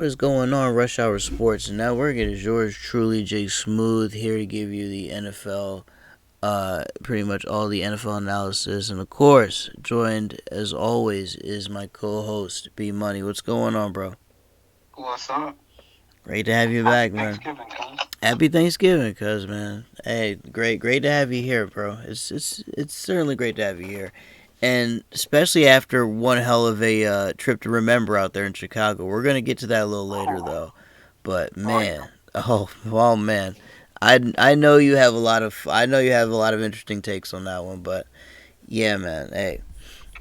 What is going on, Rush Hour Sports Network? It is yours truly, Jay Smooth, here to give you the NFL, pretty much all the NFL analysis. And of course, joined as always is my co host, B Money. What's going on, bro? What's up? Great to have you Happy back, man. Thanksgiving, cuz. Happy Thanksgiving, cuz, man. Hey, great to have you here, bro. It's certainly great to have you here. And especially after one hell of a trip to remember out there in Chicago. We're going to get to that a little later, Oh, though. But oh yeah. man, oh man, I know you have a lot of interesting takes on that one. But yeah, man, hey,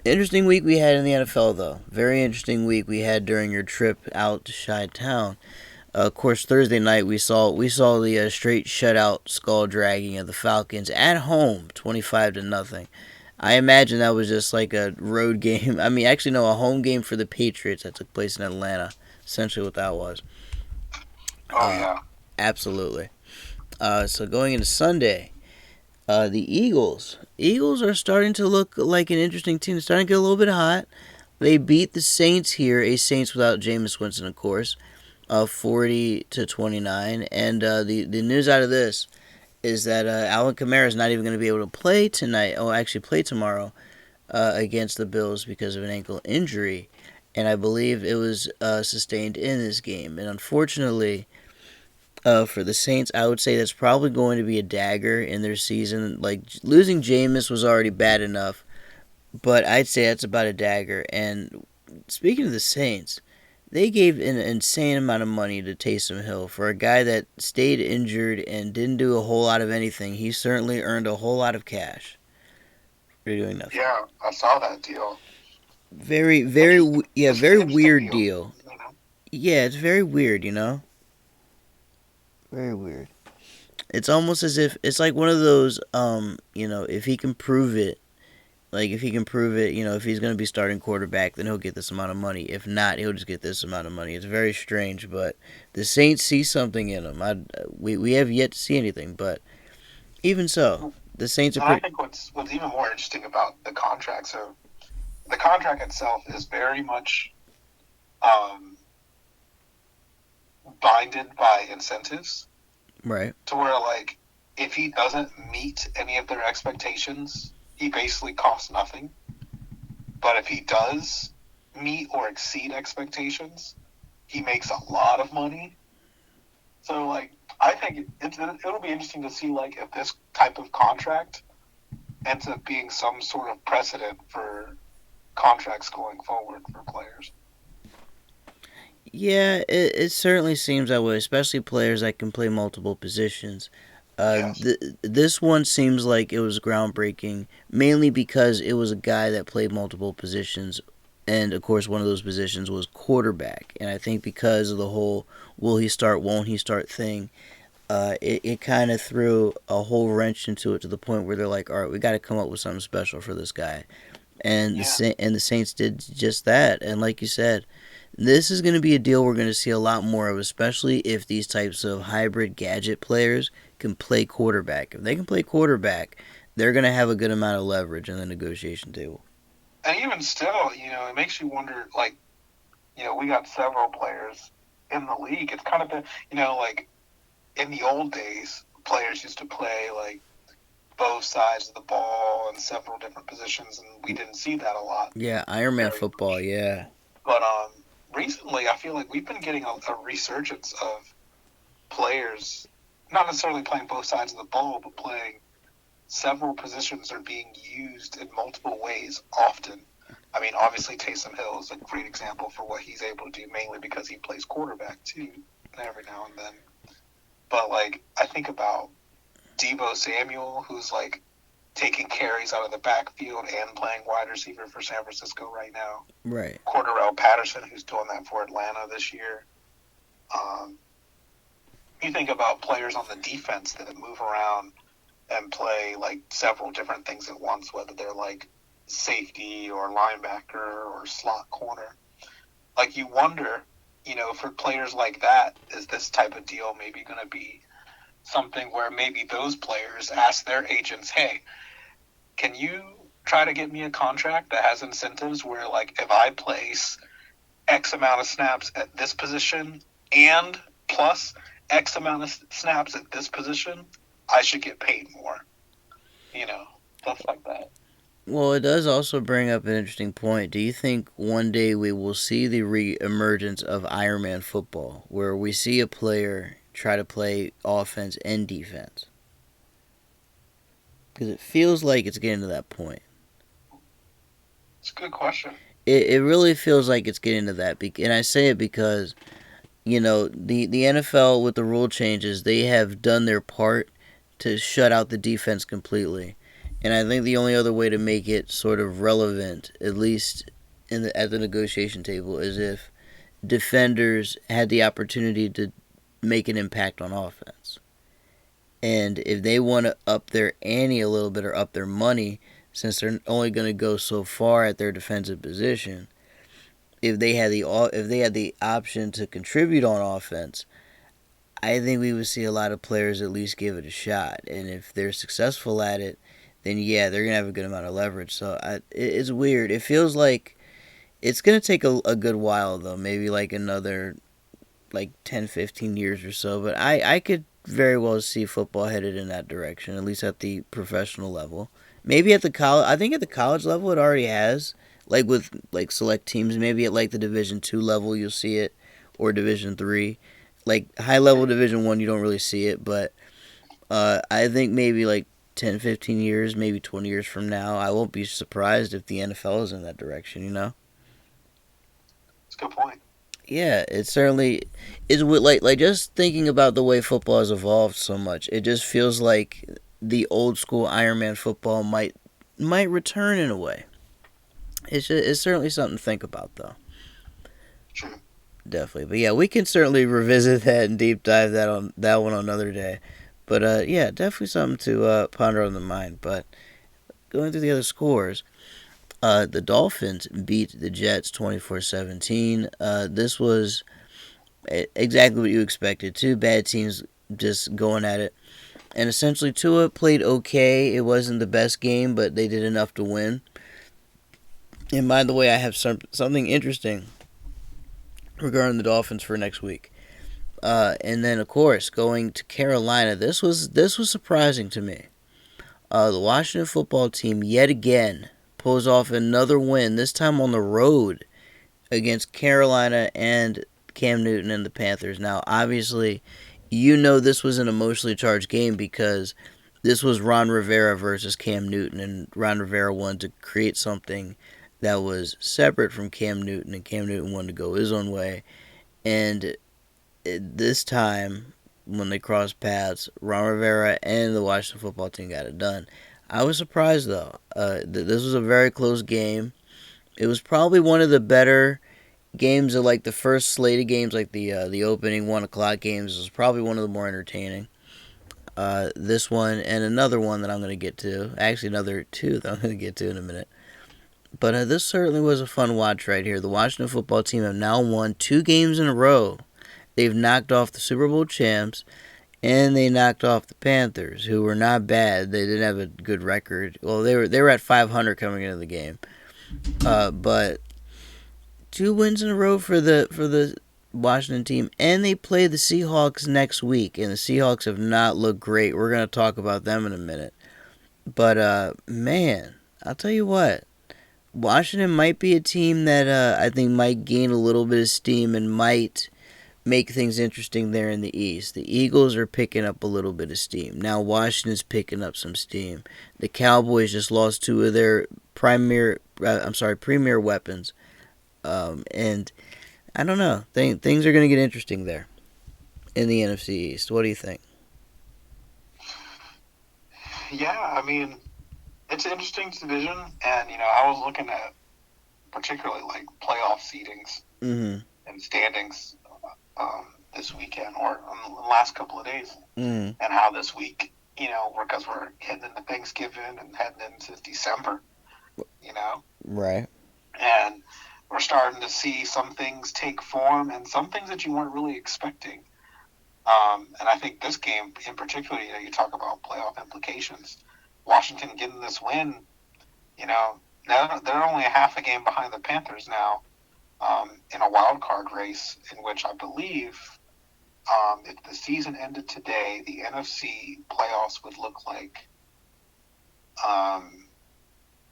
interesting week we had in the NFL though. Very interesting week we had during your trip out to Chi Town. Of course, Thursday night we saw the straight shutout skull dragging of the Falcons at home, 25-0. I imagine that was just like a road game. I mean, actually, no, a home game for the Patriots that took place in Atlanta. Essentially, what that was. Oh Uh, yeah. Absolutely. So going into Sunday, the Eagles are starting to look like an interesting team. They're starting to get a little bit hot. They beat the Saints here, a Saints without Jameis Winston, of course, 40-29. And the news out of this is that Alvin Kamara is not even going to be able to play tonight. Oh, actually, play tomorrow against the Bills because of an ankle injury, and I believe it was sustained in this game. And unfortunately, for the Saints, I would say that's probably going to be a dagger in their season. Like losing Jameis was already bad enough, but I'd say that's about a dagger. And speaking of the Saints, they gave an insane amount of money to Taysom Hill for a guy that stayed injured and didn't do a whole lot of anything. He certainly earned a whole lot of cash for doing nothing. Yeah, I saw that deal. Very, yeah, It's an very interesting weird deal. deal. You know? Yeah, it's very weird. Very weird. It's almost as if it's like one of those, if he can prove it, if he's going to be starting quarterback, then he'll get this amount of money. If not, he'll just get this amount of money. It's very strange, but the Saints see something in him. We have yet to see anything, but even so, the Saints are And I pretty. think what's even more interesting about the contract, so the contract itself is very much um, binded by incentives Right. to where like if he doesn't meet any of their expectations, he basically costs nothing. But if he does meet or exceed expectations, he makes a lot of money. So, like, I think it'll be interesting to see, like, if this type of contract ends up being some sort of precedent for contracts going forward for players. Yeah, it certainly seems that way, especially players that can play multiple positions. Yes. This one seems like it was groundbreaking, mainly because it was a guy that played multiple positions, and of course, one of those positions was quarterback. And I think because of the whole "will he start, won't he start" thing, it kind of threw a whole wrench into it to the point where they're like, "All right, we got to come up with something special for this guy." And Yeah. the Saints did just that. And like you said, this is going to be a deal we're going to see a lot more of, especially if these types of hybrid gadget players can play quarterback. If they can play quarterback, they're going to have a good amount of leverage in the negotiation table. And even still, it makes you wonder, like, we got several players in the league. It's kind of been, like, in the old days, players used to play, like, both sides of the ball in several different positions, and we didn't see that a lot Yeah, Iron Man very football. much. Yeah, But recently, I feel like we've been getting a resurgence of players, not necessarily playing both sides of the ball, but playing several positions are being used in multiple ways often. I mean, obviously, Taysom Hill is a great example for what he's able to do, mainly because he plays quarterback too, every now and then. But like, I think about Debo Samuel, who's like taking carries out of the backfield and playing wide receiver for San Francisco right now. right. Cordarrelle Patterson, who's doing that for Atlanta this year. Um, you think about players on the defense that move around and play like several different things at once, whether they're like safety or linebacker or slot corner. Like you wonder, for players like that, is this type of deal maybe going to be something where maybe those players ask their agents, hey, can you try to get me a contract that has incentives where like if I place X amount of snaps at this position and plus X amount of snaps at this position, I should get paid more. Stuff like that. Well, it does also bring up an interesting point. Do you think one day we will see the re-emergence of Iron Man football, where we see a player try to play offense and defense? Because it feels like it's getting to that point. It's a good question. It really feels like it's getting to that. And I say it because, the NFL with the rule changes, they have done their part to shut out the defense completely. And I think the only other way to make it sort of relevant, at least at the negotiation table, is if defenders had the opportunity to make an impact on offense. And if they want to up their ante a little bit or up their money, since they're only going to go so far at their defensive position, if they had the option to contribute on offense, I think we would see a lot of players at least give it a shot. And if they're successful at it, then yeah, they're gonna have a good amount of leverage. So it's weird. It feels like it's gonna take a good while though, maybe like another 10, 15 years or so. But I could very well see football headed in that direction, at least at the professional level. Maybe at the college, I think at the college level it already has. Like with select teams, maybe at the Division 2 level you'll see it, or Division 3. Like high level Division 1, you don't really see it, but I think maybe 10, 15 years, maybe 20 years from now, I won't be surprised if the NFL is in that direction, It's a good point. Yeah, it certainly is. Like just thinking about the way football has evolved so much, it just feels like the old school Iron Man football might return in a way. It's certainly something to think about, though. True. Definitely, but yeah, we can certainly revisit that and deep dive that one on another day. But yeah, definitely something to ponder on the mind. But going through the other scores, the Dolphins beat the Jets 24-17. This was exactly what you expected. Two bad teams just going at it. And essentially, Tua played okay. It wasn't the best game, but they did enough to win. And by the way, I have something interesting regarding the Dolphins for next week. And then, of course, going to Carolina, this was surprising to me. The Washington football team yet again pulls off another win. This time on the road against Carolina and Cam Newton and the Panthers. Now, obviously, this was an emotionally charged game because this was Ron Rivera versus Cam Newton, and Ron Rivera wanted to create something that was separate from Cam Newton, and Cam Newton wanted to go his own way. And this time, when they crossed paths, Ron Rivera and the Washington football team got it done. I was surprised, though. This was a very close game. It was probably one of the better games of the first slate of games, the opening 1 o'clock games. It was probably one of the more entertaining. This one and another one that I'm going to get to. Actually, another two that I'm going to get to in a minute. But this certainly was a fun watch right here. The Washington football team have now won 2 games in a row. They've knocked off the Super Bowl champs, and they knocked off the Panthers, who were not bad. They didn't have a good record. Well, they were at 500 coming into the game, but 2 wins in a row for the Washington team, and they play the Seahawks next week, and the Seahawks have not looked great. We're gonna talk about them in a minute, but man, I'll tell you what. Washington might be a team that I think might gain a little bit of steam and might make things interesting there in the East. The Eagles are picking up a little bit of steam. Now Washington's picking up some steam. The Cowboys just lost 2 of their premier weapons. And I don't know. Things are going to get interesting there in the NFC East. What do you think? Yeah, I mean, it's an interesting division, and I was looking at particularly playoff seedings and standings this weekend or the last couple of days, and how this week, because we're heading into Thanksgiving and heading into December, Right. and we're starting to see some things take form and some things that you weren't really expecting. And I think this game in particular, you talk about playoff implications. Washington getting this win, they're only a half a game behind the Panthers now. in a wild card race in which I believe if the season ended today, the NFC playoffs would look like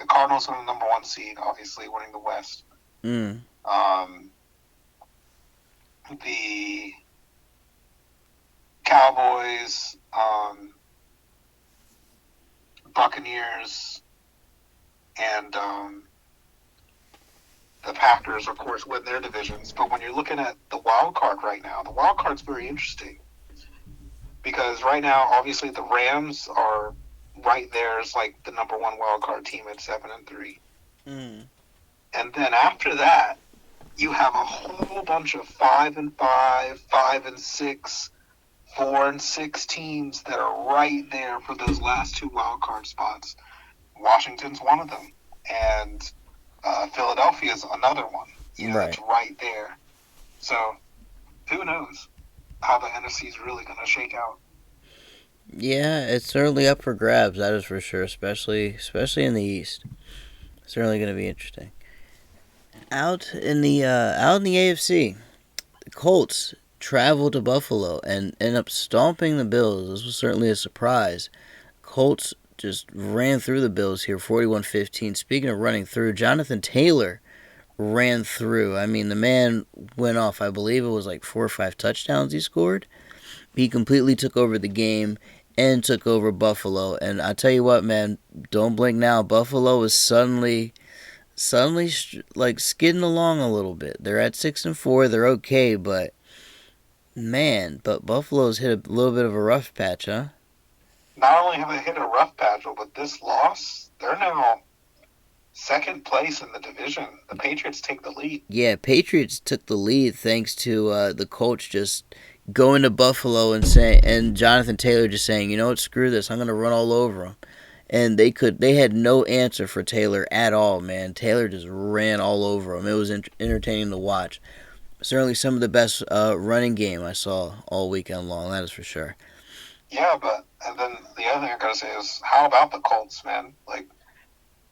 the Cardinals are the number one seed, obviously winning the West. Mm. The Cowboys, Buccaneers, and the Packers, of course, win their divisions. But when you're looking at the wild card right now, the wild card's very interesting because right now, obviously, the Rams are right there as like the number one wild card team at 7-3. Mm. And then after that, you have a whole bunch of 5-5, 5-6, 4-6 teams that are right there for those last two wild card spots. Washington's one of them, and Philadelphia's another one. Right. It's right there. So who knows how the NFC is really going to shake out? Yeah, it's certainly up for grabs. That is for sure, especially in the East. Certainly going to be interesting. Out in the AFC, the Colts travel to Buffalo and end up stomping the Bills. This was certainly a surprise. Colts just ran through the Bills here, 41-15. Speaking of running through, Jonathan Taylor ran through. I mean, the man went off. I believe it was like 4 or 5 touchdowns he scored. He completely took over the game and took over Buffalo. And I tell you what, man, don't blink now. Buffalo is suddenly like skidding along a little bit. They're at 6-4. They're okay, but man, Buffalo's hit a little bit of a rough patch, huh? Not only have they hit a rough patch, but this loss, they're now second place in the division. The Patriots take the lead. Yeah, Patriots took the lead thanks to the Colts just going to Buffalo and Jonathan Taylor just saying, you know what, screw this, I'm gonna run all over them. And they had no answer for Taylor at all, man. Taylor just ran all over him. It was entertaining to watch. Certainly some of the best running game I saw all weekend long. That is for sure. Yeah, and then the other thing I gotta say is, how about the Colts, man? Like,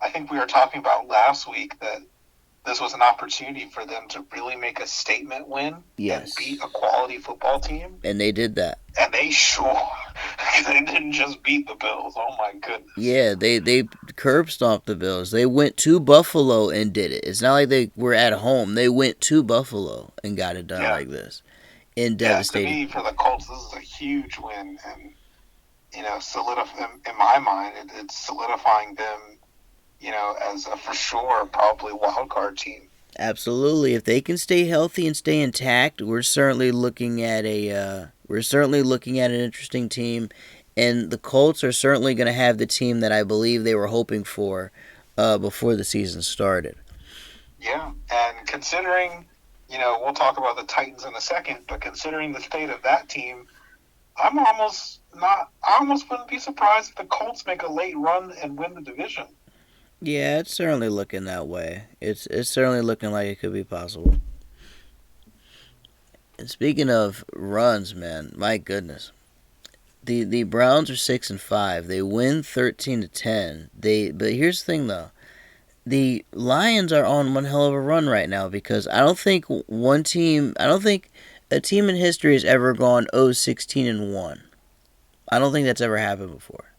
I think we were talking about last week that this was an opportunity for them to really make a statement win and beat a quality football team. And they did that. And they they didn't just beat the Bills. Oh my goodness. Yeah, they curb stomped the Bills. They went to Buffalo and did it. It's not like they were at home. They went to Buffalo and got it done like this. In devastating. To me, for the Colts, this is a huge win, and in my mind, it's solidifying them, as a for sure probably wild card team. Absolutely. If they can stay healthy and stay intact, we're certainly looking at an interesting team, and the Colts are certainly going to have the team that I believe they were hoping for before the season started. Yeah, and considering, we'll talk about the Titans in a second, but considering the state of that team, I almost wouldn't be surprised if the Colts make a late run and win the division. Yeah, it's certainly looking that way. It's certainly looking like it could be possible. And speaking of runs, man, my goodness. The Browns are 6-5. They win 13-10. But here's the thing though. The Lions are on one hell of a run right now because I don't think a team in history has ever gone 0-16-1. I don't think that's ever happened before.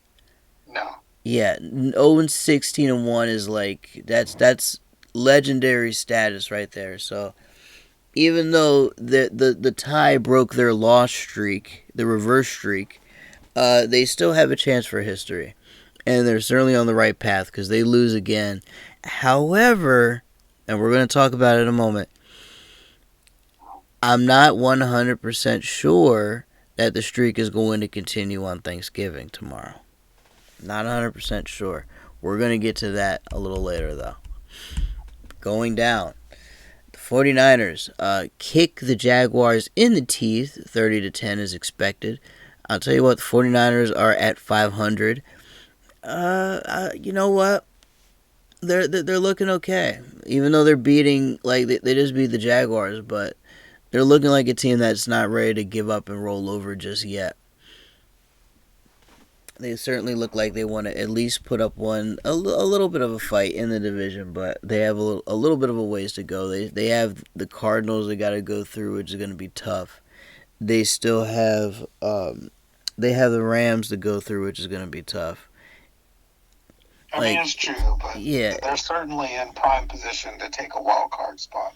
No. Yeah, 0-16-1 is like that's legendary status right there. So even though the tie broke their loss streak, the reverse streak, they still have a chance for history, and they're certainly on the right path because they lose again. However, and we're going to talk about it in a moment, I'm not 100% sure that the streak is going to continue on Thanksgiving tomorrow. Not 100% sure. We're going to get to that a little later, though. Going down. The 49ers kick the Jaguars in the teeth, 30-10 as expected. I'll tell you what, the 49ers are at 500. You know what? They're looking okay. Even though they're beating, like, they just beat the Jaguars, but they're looking like a team that's not ready to give up and roll over just yet. They certainly look like they want to at least put up a little bit of a fight in the division, but they have a little bit of a ways to go. They have the Cardinals they got to go through, which is going to be tough. They still have they have the Rams to go through, which is going to be tough. I mean, Like, it's true, but yeah, they're certainly in prime position to take a wild card spot.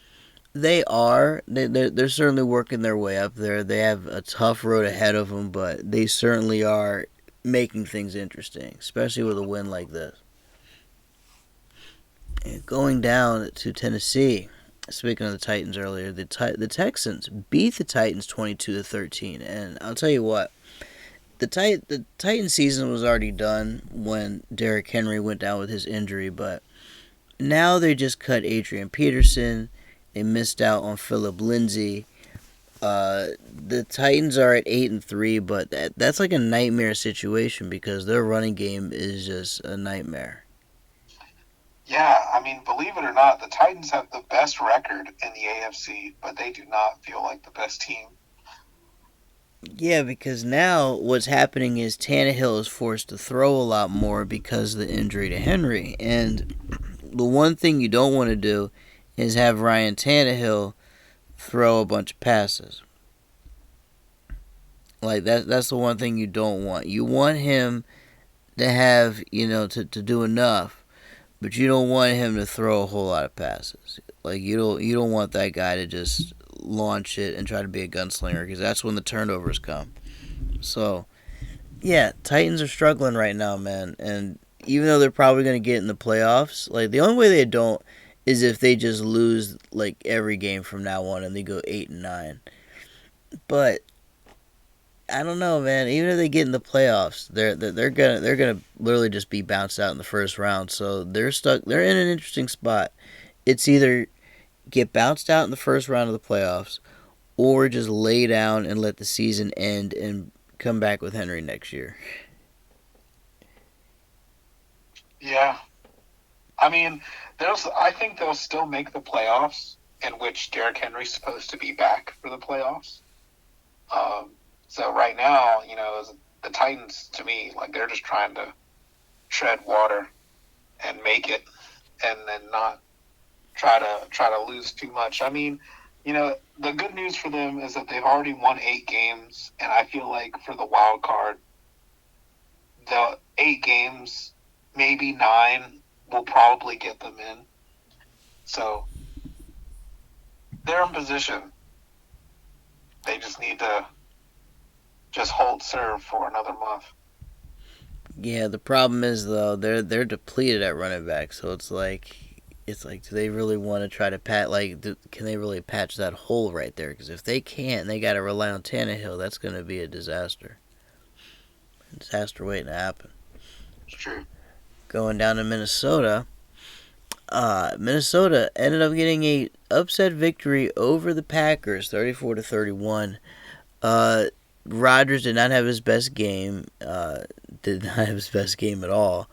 they are. They're certainly working their way up there. They have a tough road ahead of them, but they certainly are making things interesting, especially with a win like this. And going down to Tennessee. Speaking of the Titans earlier, the Texans beat the Titans 22-13, and I'll tell you what, the Titans season was already done when Derrick Henry went down with his injury, but now they just cut Adrian Peterson. They missed out on Philip Lindsay. The Titans are at 8-3, but that's like a nightmare situation because their running game is just a nightmare. Yeah, I mean, believe it or not, the Titans have the best record in the AFC, but they do not feel like the best team. Yeah, because now what's happening is Tannehill is forced to throw a lot more because of the injury to Henry. And the one thing you don't want to do is have Ryan Tannehill throw a bunch of passes. Like that's the one thing you don't want. You want him to have, to do enough, but you don't want him to throw a whole lot of passes. Like you don't want that guy to just launch it and try to be a gunslinger because that's when the turnovers come. So, yeah, Titans are struggling right now, man. And even though they're probably going to get in the playoffs, like the only way they don't is if they just lose like every game from now on and they go 8-9. But I don't know, man. Even if they get in the playoffs, they're gonna literally just be bounced out in the first round. So they're stuck. They're in an interesting spot. It's either get bounced out in the first round of the playoffs, or just lay down and let the season end and come back with Henry next year. Yeah, I mean, I think they'll still make the playoffs, in which Derrick Henry's supposed to be back for the playoffs. So right now, the Titans, to me, like they're just trying to tread water and make it, and then not try to lose too much. I mean, the good news for them is that they've already won 8 games, and I feel like for the wild card, the 8 games, maybe 9, will probably get them in. So they're in position. They just need to just hold serve for another month. Yeah, the problem is though they're depleted at running back, so do they really want to try to can they really patch that hole right there? Because if they can't, and they got to rely on Tannehill. That's going to be a disaster. Disaster waiting to happen. It's true. Going down to Minnesota. Minnesota ended up getting a upset victory over the Packers, 34-31. Rodgers did not have his best game. Did not have his best game at all.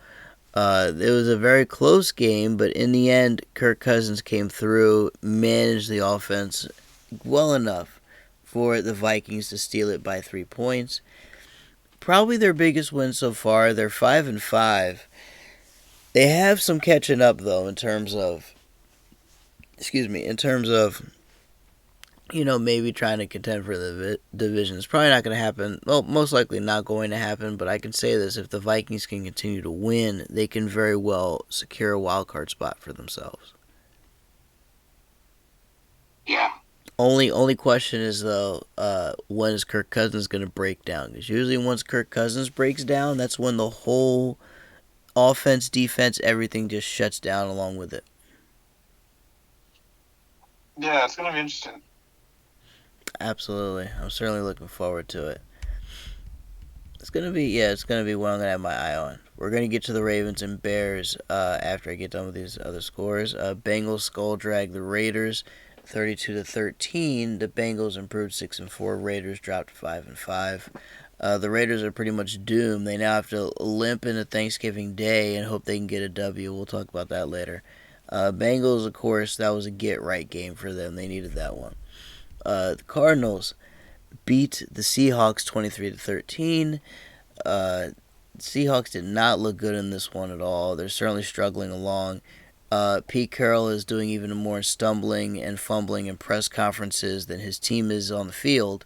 It was a very close game, but in the end, Kirk Cousins came through, managed the offense well enough for the Vikings to steal it by 3 points. Probably their biggest win so far. They're 5-5. They have some catching up though in terms of maybe trying to contend for the division. It's probably not going to happen. Well, most likely not going to happen, but I can say this. If the Vikings can continue to win, they can very well secure a wild card spot for themselves. Yeah. Only question is, though, when is Kirk Cousins going to break down? Because usually once Kirk Cousins breaks down, that's when the whole offense, defense, everything just shuts down along with it. Yeah, it's going to be interesting. Absolutely. I'm certainly looking forward to it. It's gonna be what I'm gonna have my eye on. We're gonna get to the Ravens and Bears after I get done with these other scores. Bengals skull drag the Raiders, 32-13. The Bengals improved 6-4. Raiders dropped 5-5. The Raiders are pretty much doomed. They now have to limp into Thanksgiving Day and hope they can get a W. We'll talk about that later. Bengals, of course, that was a get right game for them. They needed that one. The Cardinals beat the Seahawks 23-13. Seahawks did not look good in this one at all. They're certainly struggling along. Pete Carroll is doing even more stumbling and fumbling in press conferences than his team is on the field.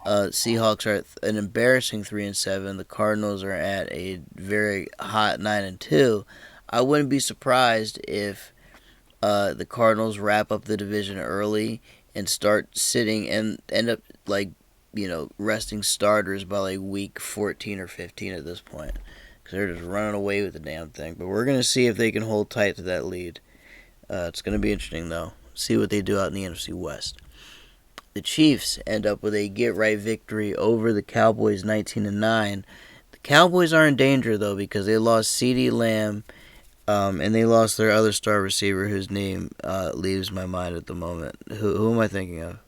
Seahawks are at an embarrassing 3-7. The Cardinals are at a very hot 9-2. I wouldn't be surprised if the Cardinals wrap up the division early and start sitting and end up resting starters by like week 14 or 15 at this point, because they're just running away with the damn thing. But we're gonna see if they can hold tight to that lead. It's gonna be interesting though. See what they do out in the NFC West. The Chiefs end up with a get-right victory over the Cowboys, 19-9. The Cowboys are in danger though because they lost CeeDee Lamb. And they lost their other star receiver, whose name leaves my mind at the moment. Who am I thinking of?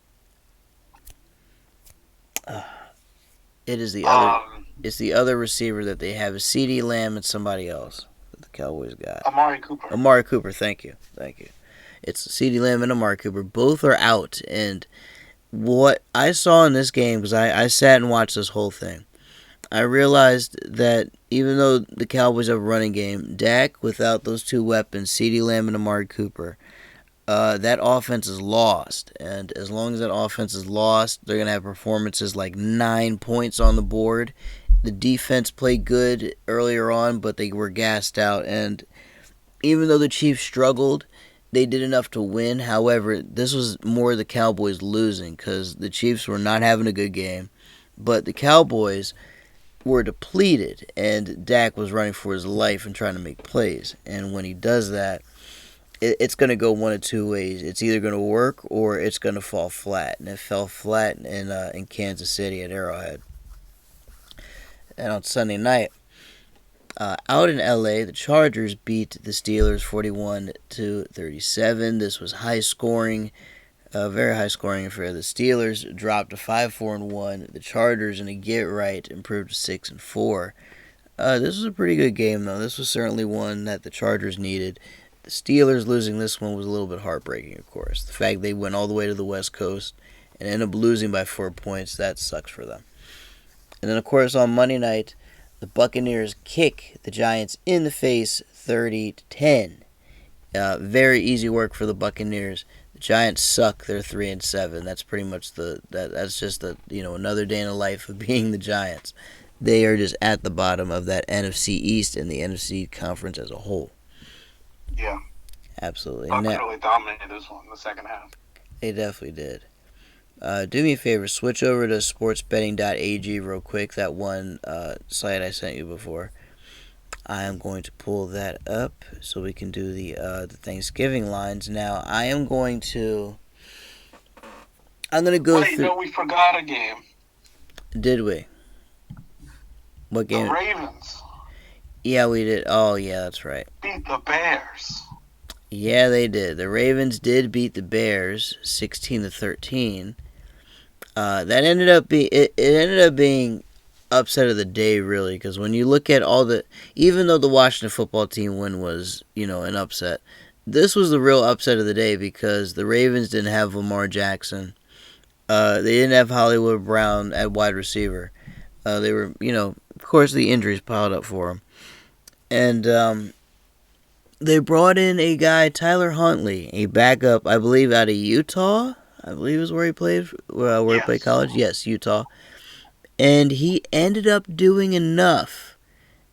It is the other. It's the other receiver that they have. Is CeeDee Lamb and somebody else that the Cowboys got. Amari Cooper. Amari Cooper. Thank you. It's CeeDee Lamb and Amari Cooper. Both are out. And what I saw in this game, because I sat and watched this whole thing, I realized that even though the Cowboys have a running game, Dak, without those two weapons, CeeDee Lamb and Amari Cooper, that offense is lost. And as long as that offense is lost, they're going to have performances like 9 points on the board. The defense played good earlier on, but they were gassed out. And even though the Chiefs struggled, they did enough to win. However, this was more the Cowboys losing because the Chiefs were not having a good game. But the Cowboys were depleted, and Dak was running for his life and trying to make plays. And when he does that, it's going to go one of two ways. It's either going to work or it's going to fall flat. And it fell flat in Kansas City at Arrowhead. And on Sunday night, out in LA, the Chargers beat the Steelers 41-37. This was high scoring. Very high scoring affair. The Steelers dropped to 5-4-1. The Chargers, in a get right, improved to 6-4. This was a pretty good game, though. This was certainly one that the Chargers needed. The Steelers losing this one was a little bit heartbreaking, of course. The fact they went all the way to the West Coast and ended up losing by 4 points, that sucks for them. And then, of course, on Monday night, the Buccaneers kick the Giants in the face 30-10. Very easy work for the Buccaneers. The Giants suck. They're 3-7. That's pretty much that's just another day in the life of being the Giants. They are just at the bottom of that NFC East and the NFC conference as a whole. Yeah. Absolutely. Bucks really dominated this one in the second half. They definitely did. Do me a favor, switch over to sportsbetting.ag real quick. That one site I sent you before. I am going to pull that up so we can do the Thanksgiving lines. Now, I'm going to go through. No, we forgot a game. Did we? What game? The Ravens. Yeah, we did. Oh, yeah, that's right. Beat the Bears. Yeah, they did. The Ravens did beat the Bears 16-13. That ended up being upset of the day, really, because when you look at even though the Washington football team win was, an upset, this was the real upset of the day because the Ravens didn't have Lamar Jackson. They didn't have Hollywood Brown at wide receiver. They were, of course, the injuries piled up for them. And they brought in a guy, Tyler Huntley, a backup, I believe, out of Utah. I believe is where he played, he played college. Yes, Utah. And he ended up doing enough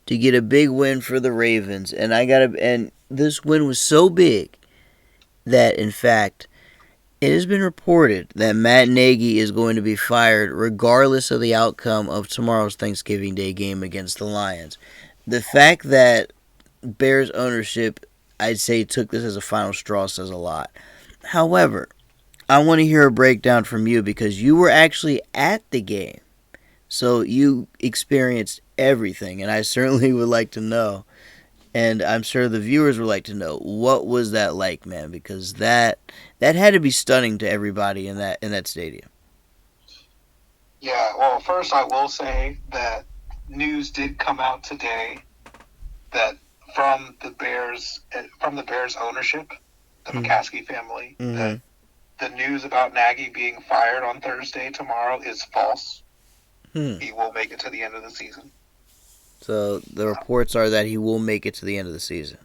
to get a big win for the Ravens. And this win was so big that, in fact, it has been reported that Matt Nagy is going to be fired regardless of the outcome of tomorrow's Thanksgiving Day game against the Lions. The fact that Bears ownership, I'd say, took this as a final straw says a lot. However, I want to hear a breakdown from you because you were actually at the game. So you experienced everything, and I certainly would like to know, and I'm sure the viewers would like to know, what was that like, man? Because that had to be stunning to everybody in that stadium. Yeah, well, first I will say that news did come out today that from the Bears ownership, the McCaskey family, that the news about Nagy being fired on Thursday tomorrow is false. He will make it to the end of the season. So the reports are that he will make it to the end of the season.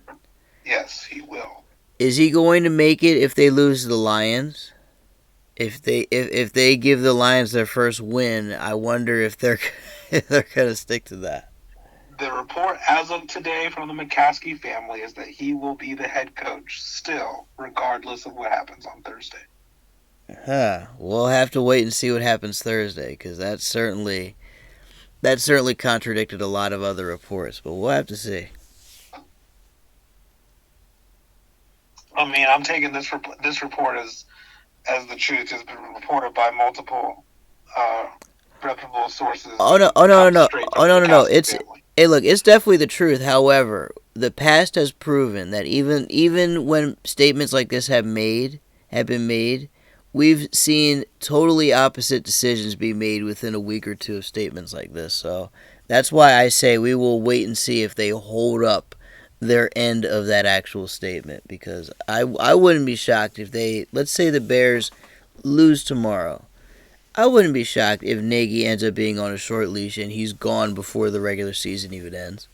Yes, he will. Is he going to make it if they lose to the Lions? If they give the Lions their first win, I wonder if they're if they're gonna stick to that. The report as of today from the McCaskey family is that he will be the head coach still, regardless of what happens on Thursday. Huh. We'll have to wait and see what happens Thursday, because that certainly contradicted a lot of other reports. But we'll have to see. I mean, I'm taking this report as the truth. Has been reported by multiple reputable sources. Oh no! Oh no! No! Straight Oh from no! the No! No! McCaskey family. Hey, look, it's definitely the truth. However, the past has proven that even when statements like this have been made, we've seen totally opposite decisions be made within a week or two of statements like this. So that's why I say we will wait and see if they hold up their end of that actual statement, because I wouldn't be shocked if they, let's say the Bears lose tomorrow. I wouldn't be shocked if Nagy ends up being on a short leash and he's gone before the regular season even ends.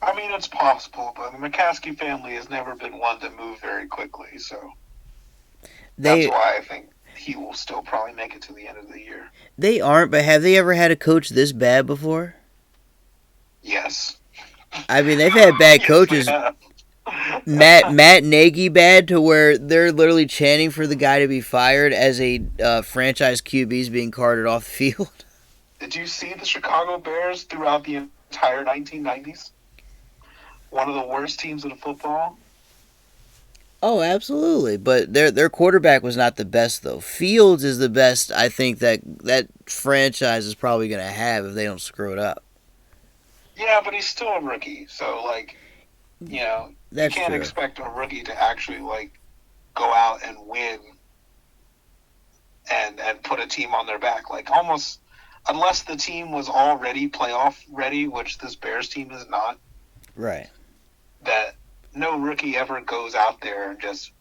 I mean, it's possible, but the McCaskey family has never been one to move very quickly, so that's why I think he will still probably make it to the end of the year. They aren't, but have they ever had a coach this bad before? Yes. I mean, they've had bad coaches. Matt Nagy bad to where they're literally chanting for the guy to be fired as a franchise QB is being carted off the field. Did you see the Chicago Bears throughout the entire 1990s? One of the worst teams in football. Oh, absolutely. But their quarterback was not the best, though. Fields is the best I think that franchise is probably going to have if they don't screw it up. Yeah, but he's still a rookie. So, like, you know, That's you can't true. expect a rookie to actually, like, go out and win and put a team on their back. Like, almost, unless the team was already playoff ready, which this Bears team is not. Right. That no rookie ever goes out there and just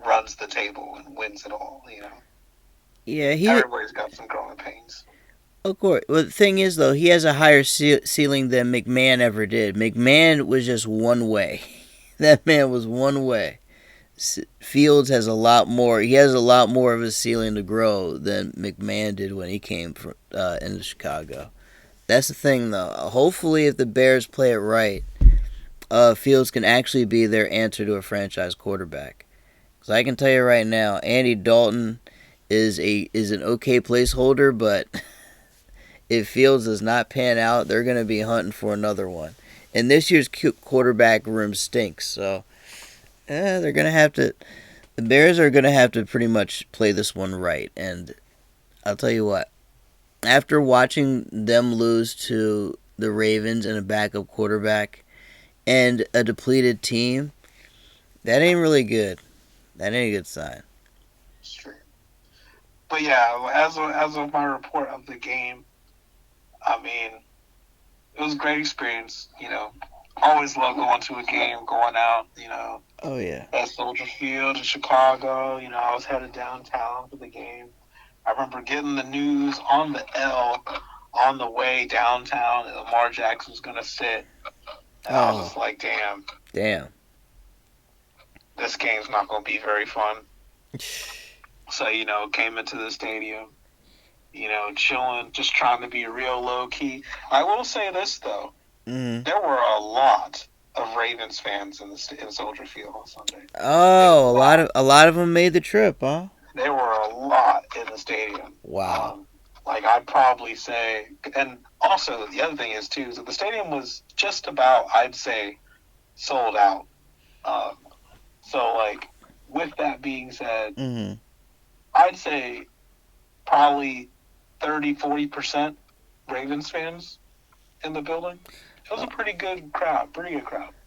runs the table and wins it all, you know? Yeah, everybody's got some growing pains. Of course. Well, the thing is, though, he has a higher ceiling than McMahon ever did. McMahon was just one way. That man was one way. Fields has a lot more. He has a lot more of a ceiling to grow than McMahon did when he came from into Chicago. That's the thing, though. Hopefully, if the Bears play it right, Fields can actually be their answer to a franchise quarterback. Because I can tell you right now, Andy Dalton is an okay placeholder, but if Fields does not pan out, they're going to be hunting for another one. And this year's quarterback room stinks, so they're going to have to. The Bears are going to have to pretty much play this one right. And I'll tell you what, after watching them lose to the Ravens and a backup quarterback and a depleted team, that ain't really good. That ain't a good sign. It's true. But yeah, as of my report of the game, I mean, it was a great experience. You know, always love going to a game, going out. You know. Oh yeah. At Soldier Field in Chicago. You know, I was headed downtown for the game. I remember getting the news on the L on the way downtown that Lamar Jackson was going to sit. And I was just like, damn. This game's not going to be very fun. So, you know, came into the stadium, you know, chilling, just trying to be real low-key. I will say this, though. Mm-hmm. There were a lot of Ravens fans in Soldier Field on Sunday. Oh, a lot of them made the trip, huh? There were a lot in the stadium. Wow. Like, I'd probably say, and also the other thing is, too, is that the stadium was just about, I'd say, sold out. So, like, with that being said, mm-hmm. I'd say probably 30-40% Ravens fans in the building. It was a pretty good crowd.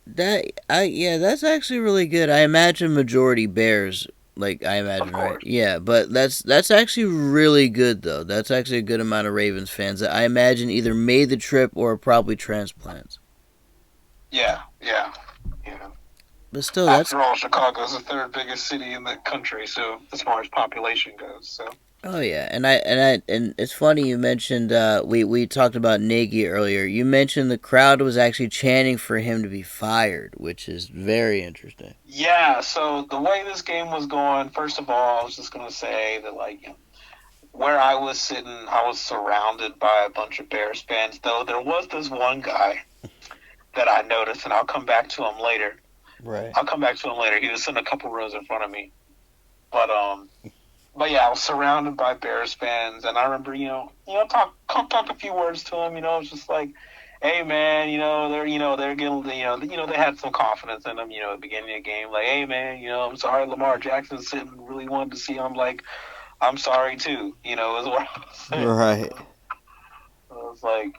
That's actually really good. I imagine majority Bears, like I imagine, right? Yeah, but that's actually really good though. That's actually a good amount of Ravens fans that I imagine either made the trip or probably transplants. Yeah. But still, after all, Chicago's the third biggest city in the country, so as far as population goes, so. Oh yeah, and it's funny you mentioned we talked about Nagy earlier. You mentioned the crowd was actually chanting for him to be fired, which is very interesting. Yeah, so the way this game was going, first of all, I was just gonna say that where I was sitting, I was surrounded by a bunch of Bears fans. Though there was this one guy that I noticed, and I'll come back to him later. Right. I'll come back to him later. He was sitting a couple rows in front of me, but but yeah, I was surrounded by Bears fans, and I remember, talk a few words to him. It's just like, hey man, they're getting, they had some confidence in them, at the beginning of the game. Like, hey man, I'm sorry, Lamar Jackson's sitting, really wanted to see him. Like, I'm sorry too, is what I was saying. Right. I was like,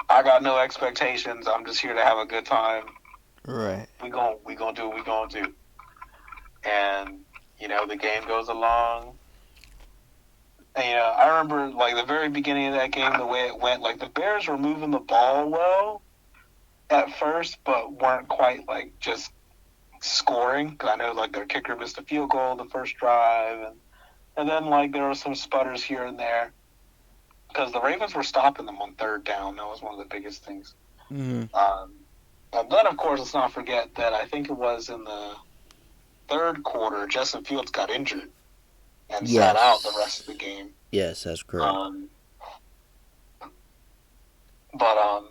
I got no expectations. I'm just here to have a good time. Right. We gonna do what we gonna do, and the game goes along. And, I remember like the very beginning of that game, the way it went. Like the Bears were moving the ball well at first, but weren't quite like just scoring. Because I know like their kicker missed a field goal the first drive, and then like there were some sputters here and there. Because the Ravens were stopping them on third down. That was one of the biggest things. Mm-hmm. And then, of course, let's not forget that I think it was in the third quarter, Justin Fields got injured and sat out the rest of the game. Yes, that's correct. But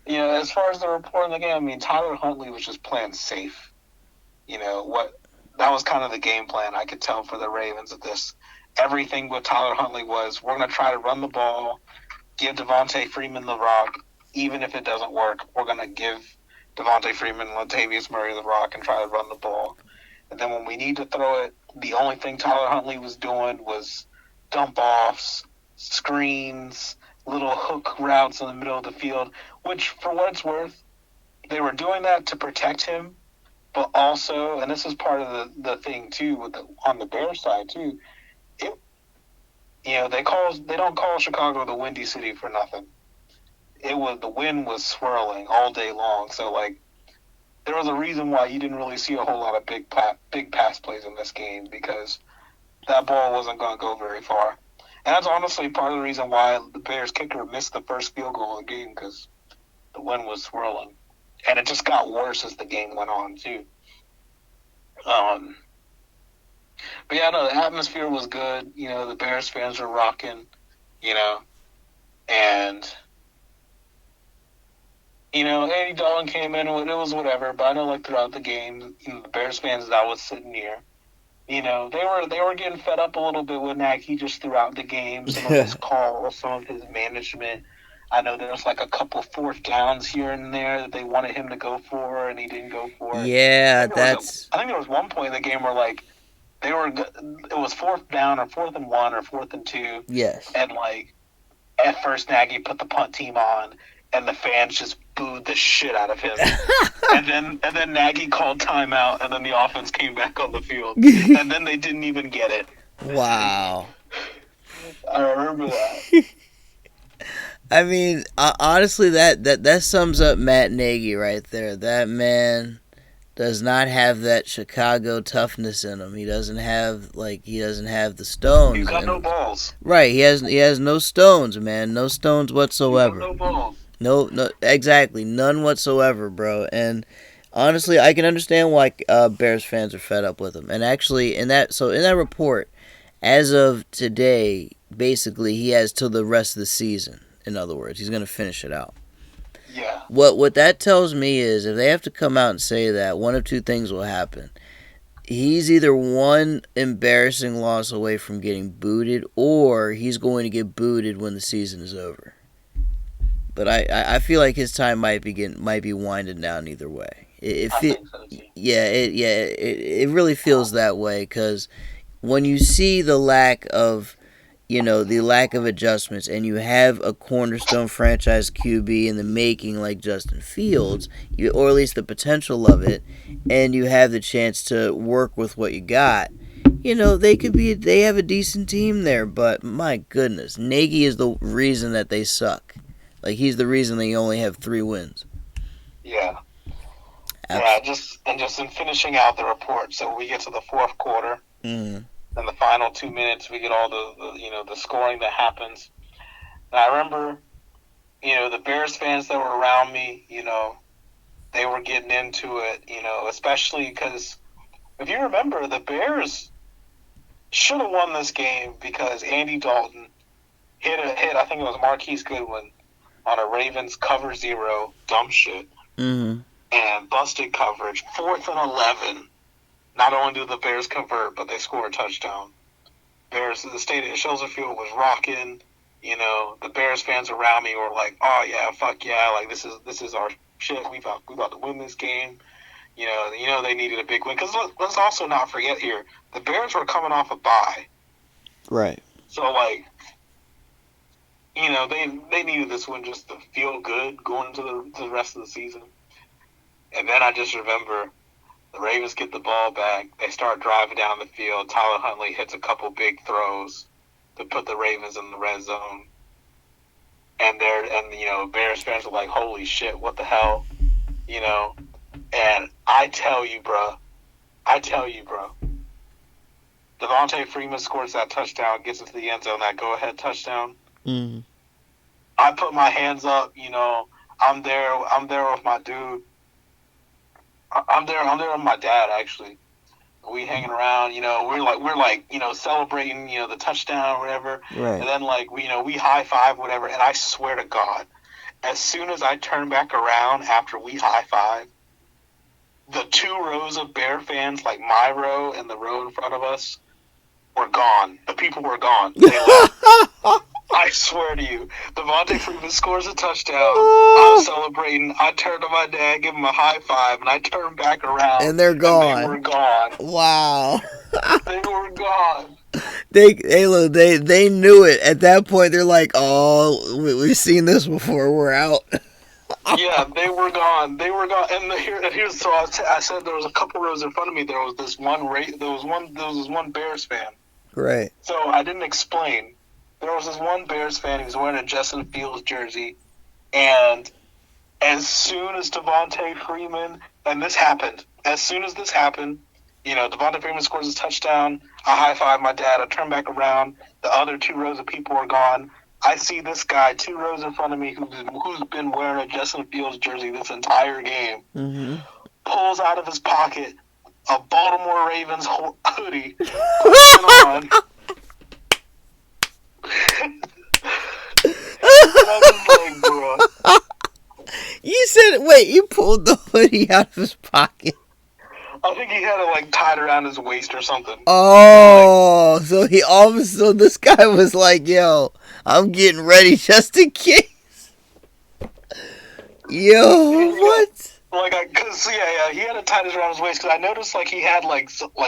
yeah, as far as the report in the game, I mean, Tyler Huntley was just playing safe. That was kind of the game plan I could tell for the Ravens of this. Everything with Tyler Huntley was, we're going to try to run the ball, give Devontae Freeman the rock. Even if it doesn't work, we're going to give Devontae Freeman and Latavius Murray the rock and try to run the ball. And then when we need to throw it, the only thing Tyler Huntley was doing was dump offs, screens, little hook routes in the middle of the field, which, for what it's worth, they were doing that to protect him. But also, and this is part of the thing too, on the Bears side too, they don't call Chicago the Windy City for nothing. The wind was swirling all day long, so like there was a reason why you didn't really see a whole lot of big pass plays in this game, because that ball wasn't going to go very far. And that's honestly part of the reason why the Bears kicker missed the first field goal of the game, because the wind was swirling. And it just got worse as the game went on, too. But yeah, no, the atmosphere was good. The Bears fans were rocking, and Andy Dalton came in and it was whatever. But I know, like throughout the game, the Bears fans that I was sitting near, they were getting fed up a little bit with Nagy just throughout the game. Some of his calls, some of his management. I know there was like a couple fourth downs here and there that they wanted him to go for, and he didn't go for it. Yeah, I think there was one point in the game where like it was fourth down or 4th and 1 or 4th and 2. Yes. And like at first Nagy put the punt team on, and the fans just booed the shit out of him. and then Nagy called timeout, and then the offense came back on the field, and then they didn't even get it. Wow. I remember that. I mean, honestly, that sums up Matt Nagy right there. That man does not have that Chicago toughness in him. He doesn't have the stones. He's got no balls. Right, he has no stones, man. No stones whatsoever. No balls. No, exactly, none whatsoever, bro. And honestly, I can understand why Bears fans are fed up with him. And actually, in that report, as of today, basically he has till the rest of the season. In other words, he's going to finish it out. Yeah. What that tells me is, if they have to come out and say that, one of two things will happen. He's either one embarrassing loss away from getting booted, or he's going to get booted when the season is over. But I feel like his time might be winding down either way. I think so too. It really feels that way, because when you see the lack of adjustments, and you have a cornerstone franchise QB in the making like Justin Fields, or at least the potential of it, and you have the chance to work with what you got, they have a decent team there. But my goodness, Nagy is the reason that they suck. Like, he's the reason they only have 3 wins. Yeah. Yeah, just in finishing out the report, so we get to the fourth quarter. Mm-hmm. In the final 2 minutes, we get all the scoring that happens. And I remember, the Bears fans that were around me, they were getting into it, especially because if you remember, the Bears should have won this game because Andy Dalton hit, I think it was Marquise Goodwin, on a Ravens cover zero, dumb shit, Mm-hmm. and busted coverage. 4th and 11. Not only did the Bears convert, but they score a touchdown. The stadium, Schiller Field was rocking. The Bears fans around me were like, "Oh yeah, fuck yeah! Like this is our shit. We about to win this game." They needed a big win because let's also not forget here, the Bears were coming off a bye, Right. so they needed this win just to feel good going into the rest of the season. And then I just remember the Ravens get the ball back. They start driving down the field. Tyler Huntley hits a couple big throws to put the Ravens in the red zone. And Bears fans are like, "Holy shit, what the hell?" And I tell you, bro, Devontae Freeman scores that touchdown, gets into the end zone, that go-ahead touchdown. Mm-hmm. I put my hands up. I'm there with my dude. I'm there with my dad, actually. We hanging around, we're celebrating, the touchdown or whatever. Right. And then we high five, whatever. And I swear to God, as soon as I turn back around after we high five, the 2 rows of Bear fans, like my row and the row in front of us, were gone. The people were gone. They left. I swear to you, Devontae Freeman scores a touchdown. I'm celebrating. I turn to my dad, give him a high five, and I turn back around. And they're gone. And they were gone. Wow. They were gone. They knew it. At that point, they're like, "Oh, we've seen this before. We're out." Yeah, they were gone. And here's so I said there was a couple rows in front of me. There was this one Bears fan. Right. So I didn't explain. There was this one Bears fan who was wearing a Justin Fields jersey, and as soon as Devontae Freeman, and this happened, Devontae Freeman scores his touchdown, I high-five my dad, I turn back around, the other 2 rows of people are gone. I see this guy 2 rows in front of me who's been wearing a Justin Fields jersey this entire game, Mm-hmm. pulls out of his pocket a Baltimore Ravens hoodie, puts it on. I was like, bro. You said, wait, you pulled the hoodie out of his pocket. I think he had it tied around his waist or something. Oh, so this guy was like, "Yo, I'm getting ready just in case." Yo, what? He had it tied around his waist because I noticed he had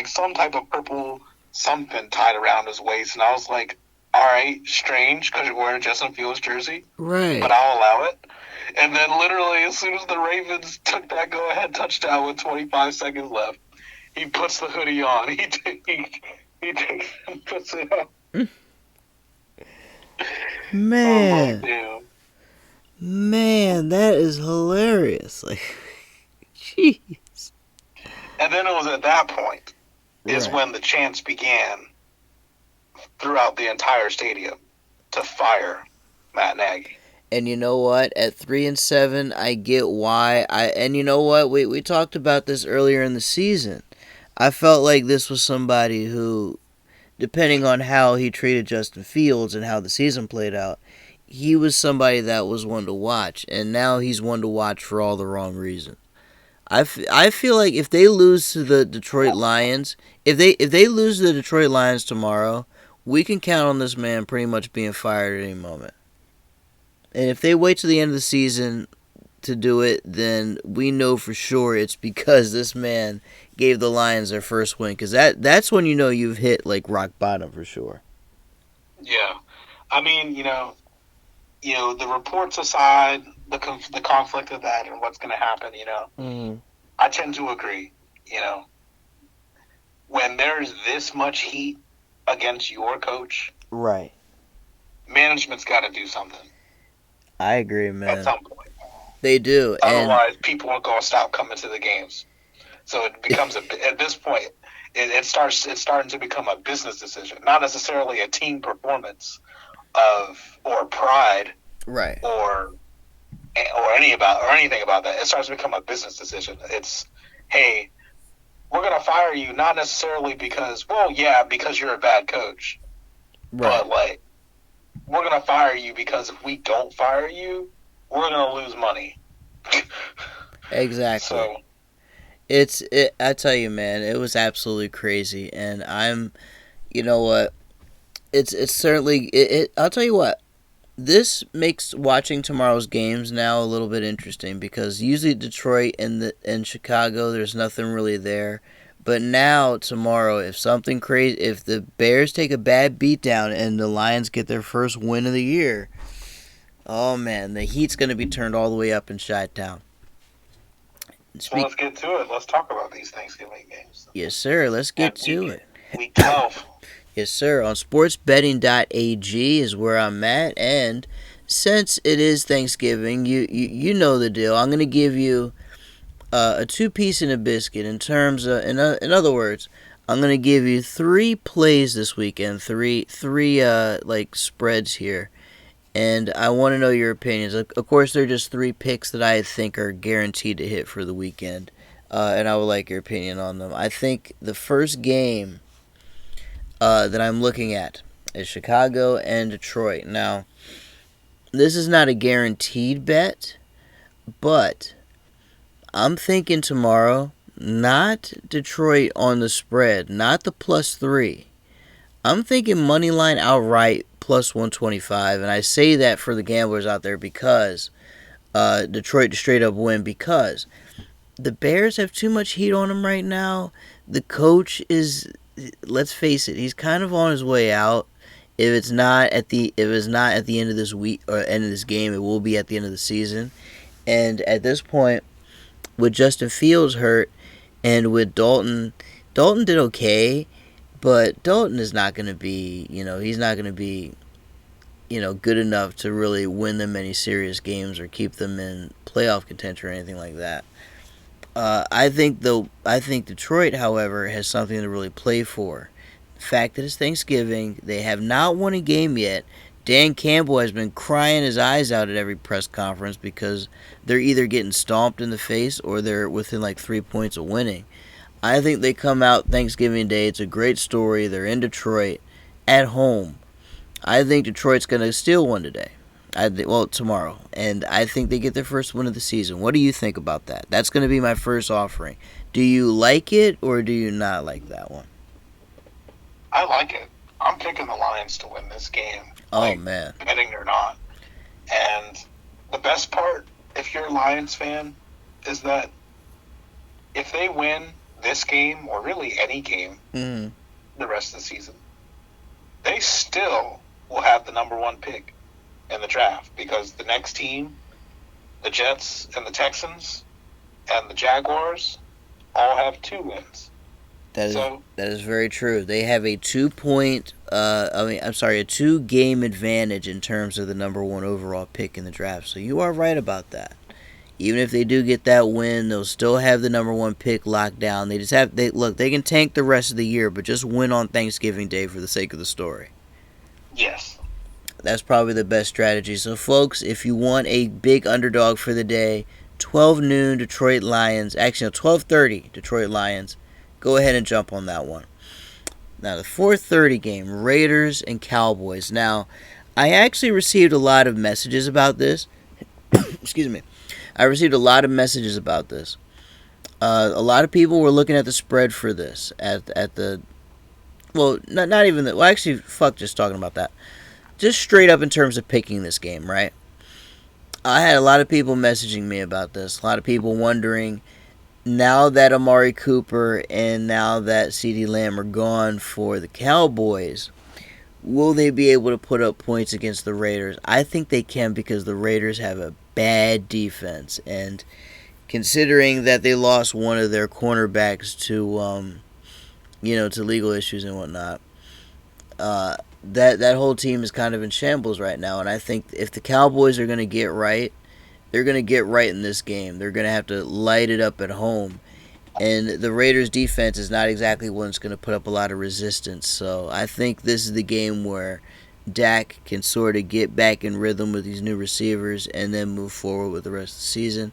some type of purple something tied around his waist, and I was like, all right, strange because you're wearing a Justin Fields jersey, Right? But I'll allow it. And then literally as soon as the Ravens took that go-ahead touchdown with 25 seconds left, he puts the hoodie on. He puts it on. Man. Damn. Man, that is hilarious. Jeez. And then it was at that point is when the chants began throughout the entire stadium to fire Matt Nagy. And you know what? At 3-7, I get why. And you know what? We talked about this earlier in the season. I felt like this was somebody who, depending on how he treated Justin Fields and how the season played out, he was somebody that was one to watch. And now he's one to watch for all the wrong reasons. I feel like if they lose to the Detroit Lions, if they lose to the Detroit Lions tomorrow, we can count on this man pretty much being fired at any moment. And if they wait till the end of the season to do it, then we know for sure it's because this man gave the Lions their first win. Because that's when you know you've hit rock bottom for sure. Yeah, I mean, the reports aside, the conflict of that and what's going to happen, I tend to agree. When there's this much heat against your coach, right? Management's got to do something. I agree, man. At some point, they do. Otherwise, people aren't going to stop coming to the games. So it becomes at this point, it's starting to become a business decision, not necessarily a team performance or pride Right. or anything about that. It starts to become a business decision. It's, hey, we're gonna fire you not necessarily because because you're a bad coach, Right. but like we're gonna fire you because if we don't fire you, we're gonna lose money. Exactly. So I tell you, man, it was absolutely crazy, and you know what? It's certainly I'll tell you what. This makes watching tomorrow's games now a little bit interesting because usually Detroit and Chicago, there's nothing really there. But now tomorrow, if the Bears take a bad beatdown and the Lions get their first win of the year, oh man, the heat's going to be turned all the way up in Chi-Town. so let's get to it. Let's talk about these Thanksgiving games. Yes, sir. Let's get to it. Week 12. Yes, sir. On sportsbetting.ag is where I'm at, and since it is Thanksgiving, you know the deal. I'm going to give you a two-piece and a biscuit in terms of, in other words, I'm going to give you 3 plays this weekend, three like spreads here, and I want to know your opinions. Of course, they're just 3 picks that I think are guaranteed to hit for the weekend, and I would like your opinion on them. I think the first game that I'm looking at is Chicago and Detroit. Now, this is not a guaranteed bet, but I'm thinking tomorrow, not Detroit on the spread, not the +3. I'm thinking money line outright +125, and I say that for the gamblers out there because Detroit to straight up win, because the Bears have too much heat on them right now. The coach is, let's face it, he's kind of on his way out. If it's not at the end of this week or end of this game, it will be at the end of the season. And at this point, with Justin Fields hurt and with Dalton did okay, but Dalton is not going to be, he's not going to be, good enough to really win them any serious games or keep them in playoff contention or anything like that. I think Detroit, however, has something to really play for. The fact that it's Thanksgiving, they have not won a game yet. Dan Campbell has been crying his eyes out at every press conference because they're either getting stomped in the face or they're within like 3 points of winning. I think they come out Thanksgiving Day. It's a great story. They're in Detroit at home. I think Detroit's going to steal one today. Tomorrow. And I think they get their first win of the season. What do you think about that? That's going to be my first offering. Do you like it or do you not like that one? I like it. I'm picking the Lions to win this game. Oh, man. Betting or not. And the best part, if you're a Lions fan, is that if they win this game, or really any game, the rest of the season, they still will have the number 1 pick in the draft, because the next team, the Jets and the Texans and the Jaguars, all have 2 wins. That is very true. They have a 2-game advantage in terms of the number 1 overall pick in the draft. So you are right about that. Even if they do get that win, they'll still have the number 1 pick locked down. They can tank the rest of the year, but just win on Thanksgiving Day for the sake of the story. Yes. That's probably the best strategy. So, folks, if you want a big underdog for the day, 12 noon Detroit Lions, actually, no, 12:30 Detroit Lions, go ahead and jump on that one. Now, the 4:30 game, Raiders and Cowboys. Now, I actually received a lot of messages about this. Excuse me. I received a lot of messages about this. A lot of people were looking at the spread for this at the. Well, not even that. Well, actually, fuck just talking about that. Just straight up in terms of picking this game, right? I had a lot of people messaging me about this. A lot of people wondering, now that Amari Cooper and now that CeeDee Lamb are gone for the Cowboys, will they be able to put up points against the Raiders? I think they can, because the Raiders have a bad defense, and considering that they lost one of their cornerbacks to legal issues and whatnot, that whole team is kind of in shambles right now. And I think if the Cowboys are going to get right, they're going to get right in this game. They're going to have to light it up at home. And the Raiders' defense is not exactly one that's going to put up a lot of resistance. So I think this is the game where Dak can sort of get back in rhythm with these new receivers and then move forward with the rest of the season.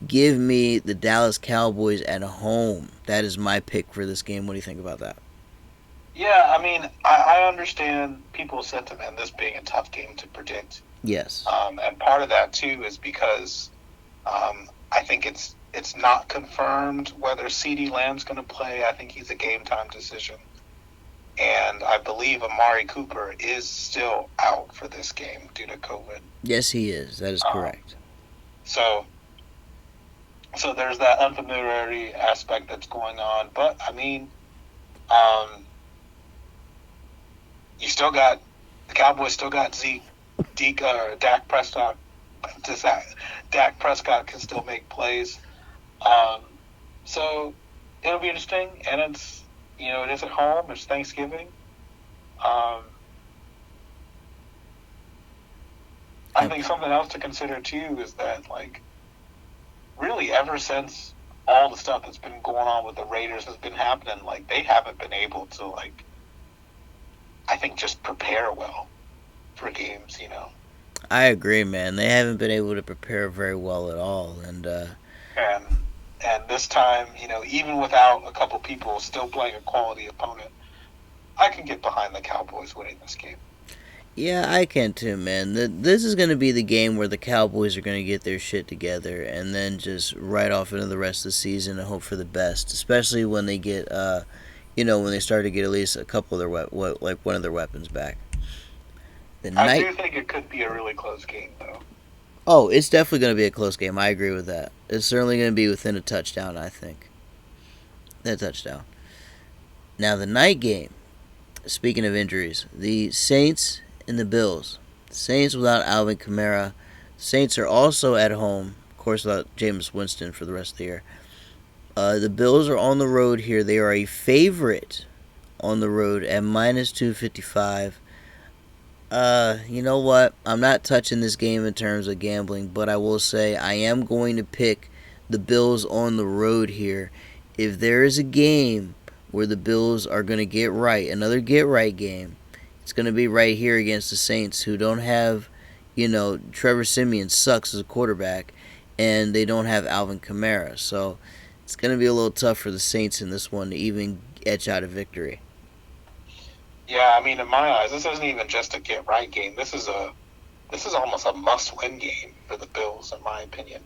Give me the Dallas Cowboys at home. That is my pick for this game. What do you think about that? Yeah, I mean, I understand people's sentiment, this being a tough game to predict. Yes. And part of that, too, is because I think it's not confirmed whether CeeDee Lamb's going to play. I think he's a game-time decision. And I believe Amari Cooper is still out for this game due to COVID. Yes, he is. That is correct. So there's that unfamiliarity aspect that's going on. But, I mean, the Cowboys still got Dak Prescott. Dak Prescott can still make plays. So it'll be interesting, and it is at home. It's Thanksgiving. I think something else to consider too is that, like, really ever since all the stuff that's been going on with the Raiders has been happening, like, they haven't been able to, like, I think just prepare well for games, I agree, man. They haven't been able to prepare very well at all, and this time, even without a couple people still playing a quality opponent, I can get behind the Cowboys winning this game. Yeah, I can too, man. This is going to be the game where the Cowboys are going to get their shit together and then just ride off into the rest of the season and hope for the best, especially when they get, when they start to get at least a couple of one of their weapons back. I do think it could be a really close game, though. Oh, it's definitely going to be a close game. I agree with that. It's certainly going to be within a touchdown, I think. A touchdown. Now, the night game, speaking of injuries, the Saints and the Bills. The Saints without Alvin Kamara. The Saints are also at home, of course, without Jameis Winston for the rest of the year. The Bills are on the road here. They are a favorite on the road at minus 255. You know what? I'm not touching this game in terms of gambling, but I will say I am going to pick the Bills on the road here. If there is a game where the Bills are going to get right, another get-right game, it's going to be right here against the Saints, who don't have, Trevor Siemian sucks as a quarterback, and they don't have Alvin Kamara. So it's going to be a little tough for the Saints in this one to even etch out a victory. Yeah, I mean, in my eyes, this isn't even just a get-right game. This is almost a must-win game for the Bills, in my opinion.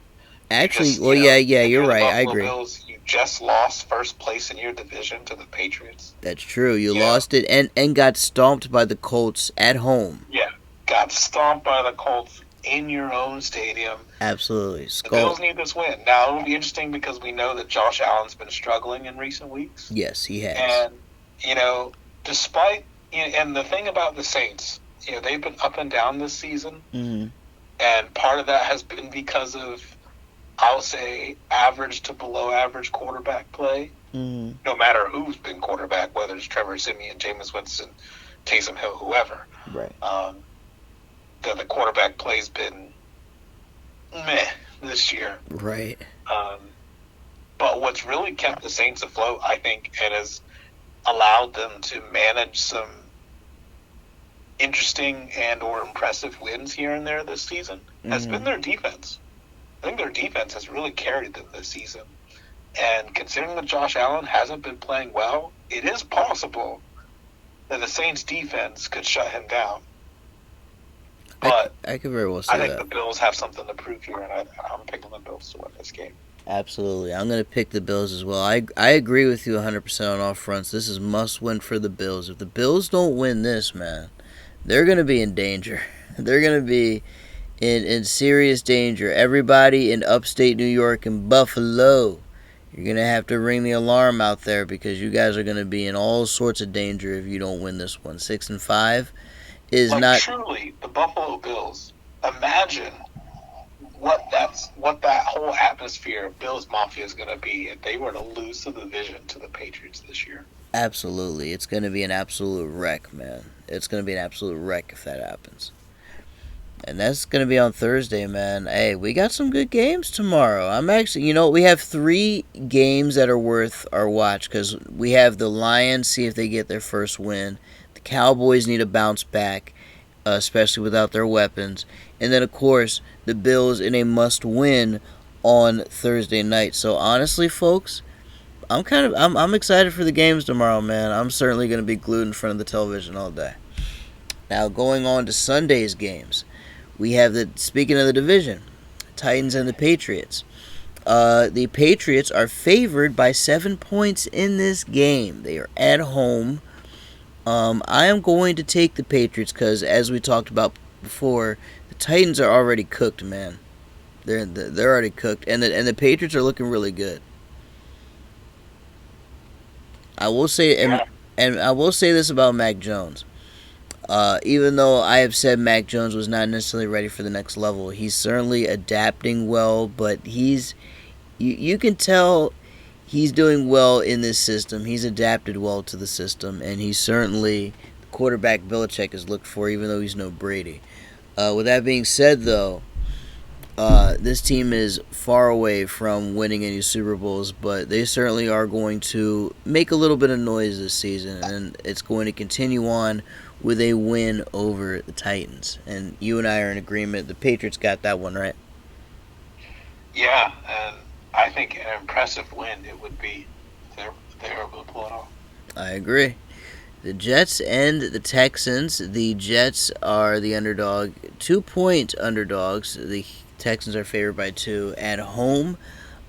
Actually, you're right. I agree. Bills, you just lost first place in your division to the Patriots. That's true. You lost it and got stomped by the Colts at home. Yeah, got stomped by the Colts in your own stadium. Absolutely. The Bills need this win. Now, it'll be interesting because we know that Josh Allen's been struggling in recent weeks. Yes, he has. And, despite, and the thing about the Saints, they've been up and down this season. Mm-hmm. And part of that has been because of, I'll say, average to below average quarterback play. Mm-hmm. No matter who's been quarterback, whether it's Trevor Siemian, Jameis Winston, Taysom Hill, whoever. Right. The quarterback play's been meh this year. Right. But what's really kept the Saints afloat, I think, and has allowed them to manage some interesting and or impressive wins here and there this season has been their defense. I think their defense has really carried them this season. And considering that Josh Allen hasn't been playing well, it is possible that the Saints defense could shut him down. But I could very well say that. I think the Bills have something to prove here, and I'm picking the Bills to win this game. Absolutely. I'm going to pick the Bills as well. I agree with you 100% on all fronts. This is must-win for the Bills. If the Bills don't win this, man, they're going to be in danger. They're going to be in serious danger. Everybody in upstate New York and Buffalo, you're going to have to ring the alarm out there because you guys are going to be in all sorts of danger if you don't win this one. 6-5 is not... Truly, the Buffalo Bills, imagine what that whole atmosphere of Bills Mafia is going to be if they were to lose the division to the Patriots this year. Absolutely. It's going to be an absolute wreck, man. It's going to be an absolute wreck if that happens. And that's going to be on Thursday, man. Hey, we got some good games tomorrow. I'm actually, we have 3 games that are worth our watch because we have the Lions, see if they get their first win. The Cowboys need to bounce back, especially without their weapons. And then, of course, the Bills in a must win on Thursday night. So, honestly, folks, I'm excited for the games tomorrow, man. I'm certainly going to be glued in front of the television all day. Now, going on to Sunday's games. We have speaking of the division, Titans and the Patriots. The Patriots are favored by 7 points in this game. They are at home. I am going to take the Patriots because, as we talked about before, the Titans are already cooked, man. They're already cooked, and the Patriots are looking really good. I will say, and I will say this about Mac Jones. Even though I have said Mac Jones was not necessarily ready for the next level, he's certainly adapting well, but you can tell he's doing well in this system. He's adapted well to the system, and he's certainly the quarterback Belichick has looked for, even though he's no Brady. With that being said, though, this team is far away from winning any Super Bowls, but they certainly are going to make a little bit of noise this season, and it's going to continue on with a win over the Titans. And you and I are in agreement. The Patriots got that one right. Yeah, and I think an impressive win it would be if they were able to pull it off. I agree. The Jets and the Texans. The Jets are the underdog, 2-point underdogs. The Texans are favored by 2 at home.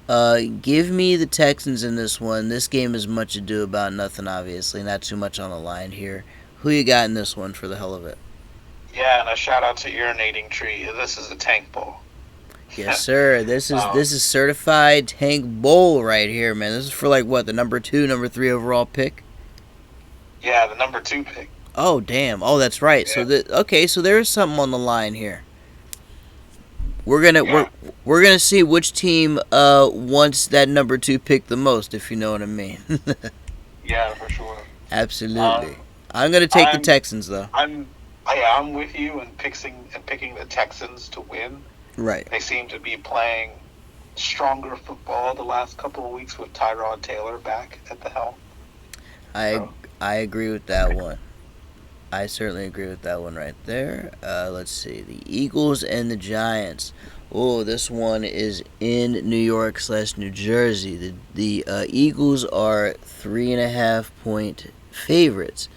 Give me the Texans in this one. This game is much ado about nothing, obviously. Not too much on the line here. Who you got in this one for the hell of it? Yeah, and a shout out to Urinating Tree. This is a tank bowl. Yes, sir. This is certified tank bowl right here, man. This is for the number 2, number 3 overall pick. Yeah, the number 2 pick. Oh, damn. Oh, that's right. Yeah. So there is something on the line here. We're gonna see which team wants that number 2 pick the most, if you know what I mean. Yeah, for sure. Absolutely. I'm gonna take the Texans though. I'm with you in picking the Texans to win. Right. They seem to be playing stronger football the last couple of weeks with Tyrod Taylor back at the helm. I agree with that one. I certainly agree with that one right there. Let's see. The Eagles and the Giants. Oh, this one is in New York / New Jersey. The Eagles are 3.5-point favorites.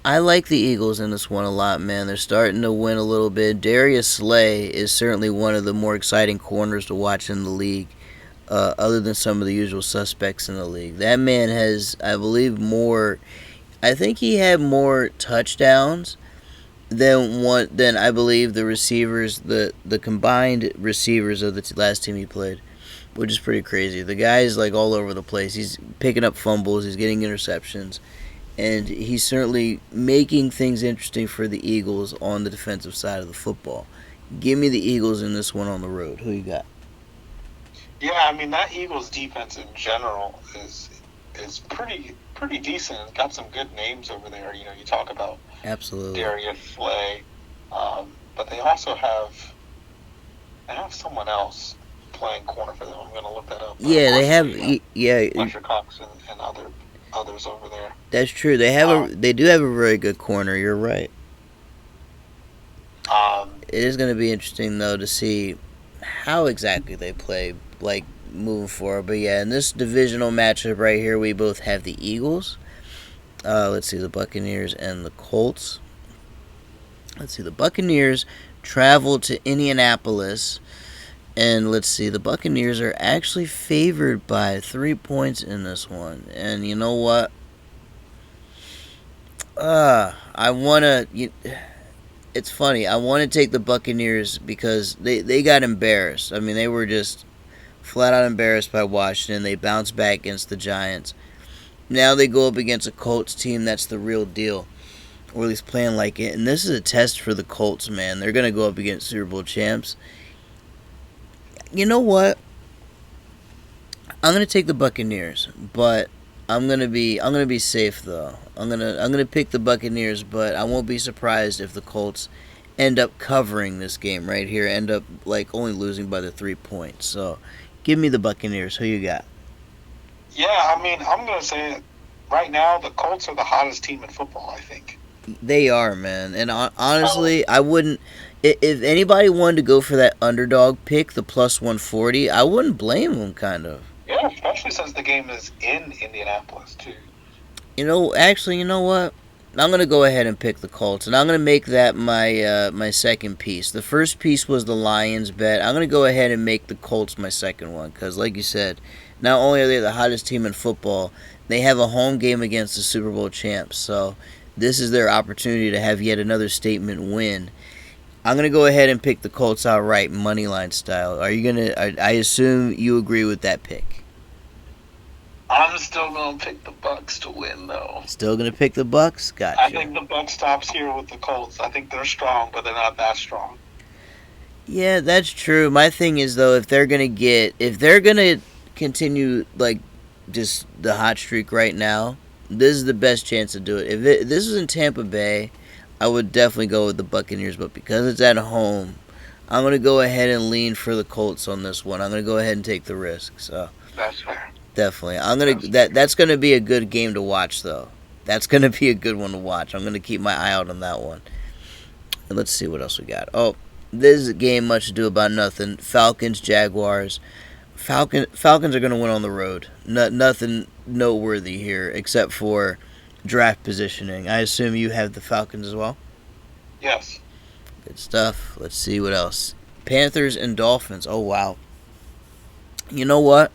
I like the Eagles in this one a lot, man. They're starting to win a little bit. Darius Slay is certainly one of the more exciting corners to watch in the league, other than some of the usual suspects in the league. That man has, I believe, more... I think he had more touchdowns than I believe the receivers, the combined receivers of the last team he played, which is pretty crazy. The guy's all over the place. He's picking up fumbles. He's getting interceptions. And he's certainly making things interesting for the Eagles on the defensive side of the football. Give me the Eagles in this one on the road. Who you got? Yeah, I mean, that Eagles defense in general is pretty decent. It's got some good names over there. You talk about Absolutely Darius Slay, but they also have someone else playing corner for them. I'm going to look that up. Yeah, they have. Fletcher Cox and others over there. That's true. They do have a very good corner. You're right. It is going to be interesting though to see how exactly they play moving forward. But yeah, in this divisional matchup right here, we both have the Eagles. Let's see, the Buccaneers and the Colts. Let's see, the Buccaneers travel to Indianapolis. And let's see, the Buccaneers are actually favored by 3 points in this one. And you know what? It's funny. I want to take the Buccaneers because they got embarrassed. I mean, they were just flat out embarrassed by Washington. They bounced back against the Giants. Now they go up against a Colts team that's the real deal, or at least playing like it. And this is a test for the Colts, man. They're going to go up against Super Bowl champs. You know what? I'm going to take the Buccaneers, but I'm going to be safe though. I'm going to pick the Buccaneers, but I won't be surprised if the Colts end up covering this game right here, end up like only losing by the 3 points. So give me the Buccaneers. Who you got? Yeah, I mean, I'm going to say it. Right now, the Colts are the hottest team in football, I think. They are, man. And So, honestly, I wouldn't. If anybody wanted to go for that underdog pick, the plus 140, I wouldn't blame them, kind of. yeah, especially since the game is in Indianapolis, too. Actually, you know what? I'm gonna go ahead and pick the Colts, and I'm gonna make that my second piece. The first piece was the Lions bet. I'm gonna go ahead and make the Colts my second one because, like you said, not only are they the hottest team in football, they have a home game against the Super Bowl champs. So this is their opportunity to have yet another statement win. I'm gonna go ahead and pick the Colts outright, money line style. Are you gonna? I assume you agree with that pick. I'm still going to pick the Bucks to win, though. Still gonna pick the Bucks? I Gotcha. think the Bucks stops here with the Colts. I think they're strong, but they're not that strong. Yeah, that's true. My thing is though, if they're gonna continue like just the hot streak right now, this is the best chance to do it. If this was in Tampa Bay, I would definitely go with the Buccaneers. But because it's at home, I'm gonna go ahead and lean for the Colts on this one. I'm gonna go ahead and take the risk. So That's fair. definitely, that's gonna be a good game to watch though. That's gonna be a good one to watch. I'm gonna keep my eye out on that one. And let's see what else we got. Oh, this is a game much ado about nothing. Falcons Jaguars. Falcons are going to win on the road. Nothing noteworthy here except for draft positioning. I assume you have the Falcons as well. Yes. Good stuff. Let's see what else. Panthers and Dolphins. Oh wow. You know what?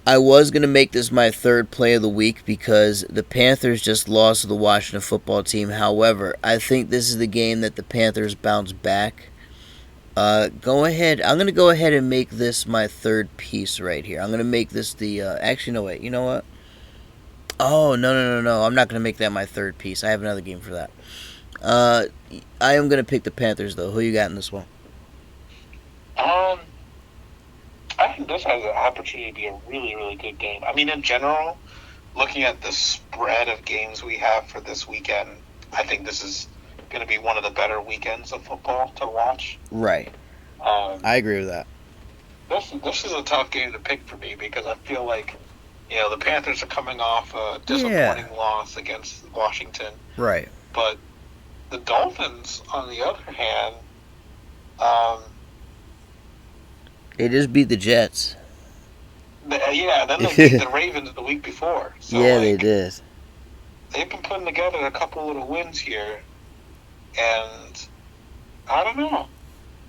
I was going to make this my third play of the week because the Panthers just lost to the Washington football team. However, I think this is the game that the Panthers bounce back. Go ahead. I'm going to go ahead and make this my third piece right here. I'm going to make this the. Actually, no, wait. You know what? Oh, no. I'm not going to make that my third piece. I have another game for that. I am going to pick the Panthers, though. Who you got in this one? Um, I think this has an opportunity to be a really, really good game. I mean, in general, looking at the spread of games we have for this weekend, I think this is going to be one of the better weekends of football to watch. Right. I agree with that. This is a tough game to pick for me because I feel like, the Panthers are coming off a disappointing loss against Washington. Right. But the Dolphins, on the other hand, They just beat the Jets. then they beat the Ravens the week before. So, yeah, they did. They've been putting together a couple little wins here, and I don't know.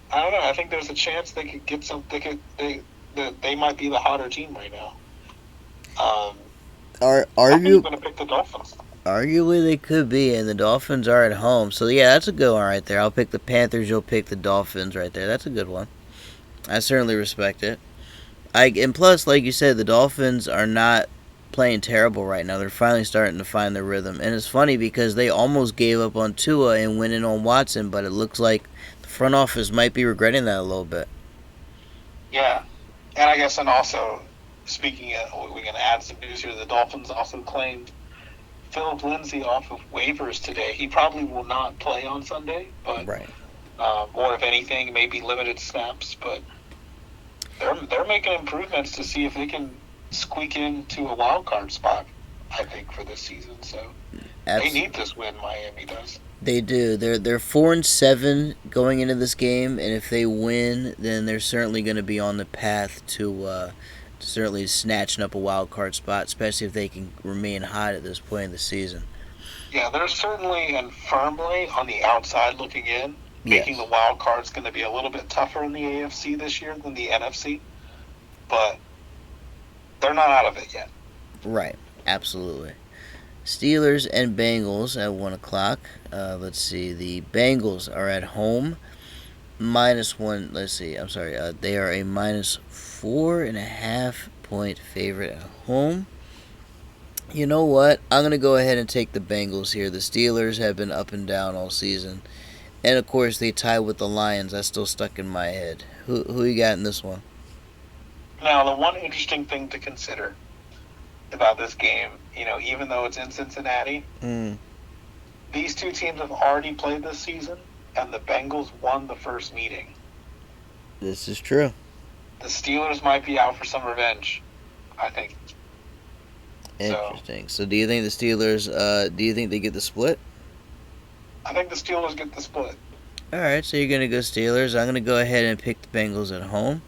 I think there's a chance they could get some. They might be the hotter team right now. I'm going to pick the Dolphins. Arguably, they could be, and the Dolphins are at home. So, yeah, that's a good one right there. I'll pick the Panthers, you'll pick the Dolphins right there. That's a good one. I certainly respect it. And plus, like you said, the Dolphins are not playing terrible right now. They're finally starting to find their rhythm. And it's funny because they almost gave up on Tua and went in on Watson, but it looks like the front office might be regretting that a little bit. Yeah. And I guess, and also, speaking of, we can add some news here. The Dolphins also claimed Philip Lindsay off of waivers today. He probably will not play on Sunday, but Right. Or if anything, maybe limited snaps. But they're making improvements to see if they can squeak into a wild card spot. I think for this season, so they need this win. Miami does. They do. They're 4-7 going into this game, and if they win, then they're certainly going to be on the path to certainly snatching up a wild card spot, especially if they can remain hot at this point in the season. Yeah, they're certainly and firmly on the outside looking in. Making the wild card's going to be a little bit tougher in the AFC this year than the NFC, but they're not out of it yet. Right, absolutely. Steelers and Bengals at 1 o'clock. Let's see. The Bengals are at home. -1. Let's see. I'm sorry. They are a -4.5 point favorite at home. You know what? I'm going to go ahead and take the Bengals here. The Steelers have been up and down all season. And, of course, they tie with the Lions. That's still stuck in my head. Who you got in this one? Now, the one interesting thing to consider about this game, even though it's in Cincinnati, these two teams have already played this season, and the Bengals won the first meeting. This is true. The Steelers might be out for some revenge, I think. So Interesting. So, do you think the Steelers? Do you think they get the split? I think the Steelers get the split. All right. So you're gonna go Steelers. I'm gonna go ahead and pick the Bengals at home,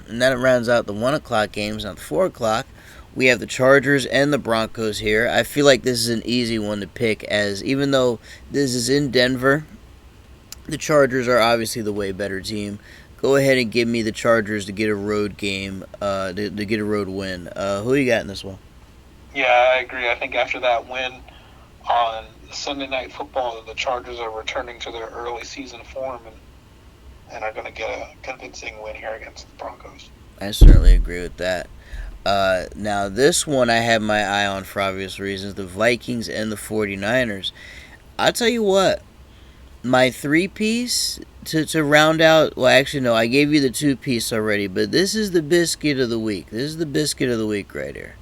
and that rounds out the 1 o'clock games. Now, the 4 o'clock, we have the Chargers and the Broncos here. I feel like this is an easy one to pick, as even though this is in Denver, the Chargers are obviously the way better team. Go ahead and give me the Chargers to get a road game, to get a road win. Who you got in this one? Yeah, I agree. I think after that win on Sunday Night Football, the Chargers are returning to their early season form and are going to get a convincing win here against the Broncos. I certainly agree with that. Now, this one I have my eye on for obvious reasons, the Vikings and the 49ers. I'll tell you what, my three-piece to round out, well, actually, no, I gave you the two-piece already, but this is the biscuit of the week. This is the biscuit of the week right here.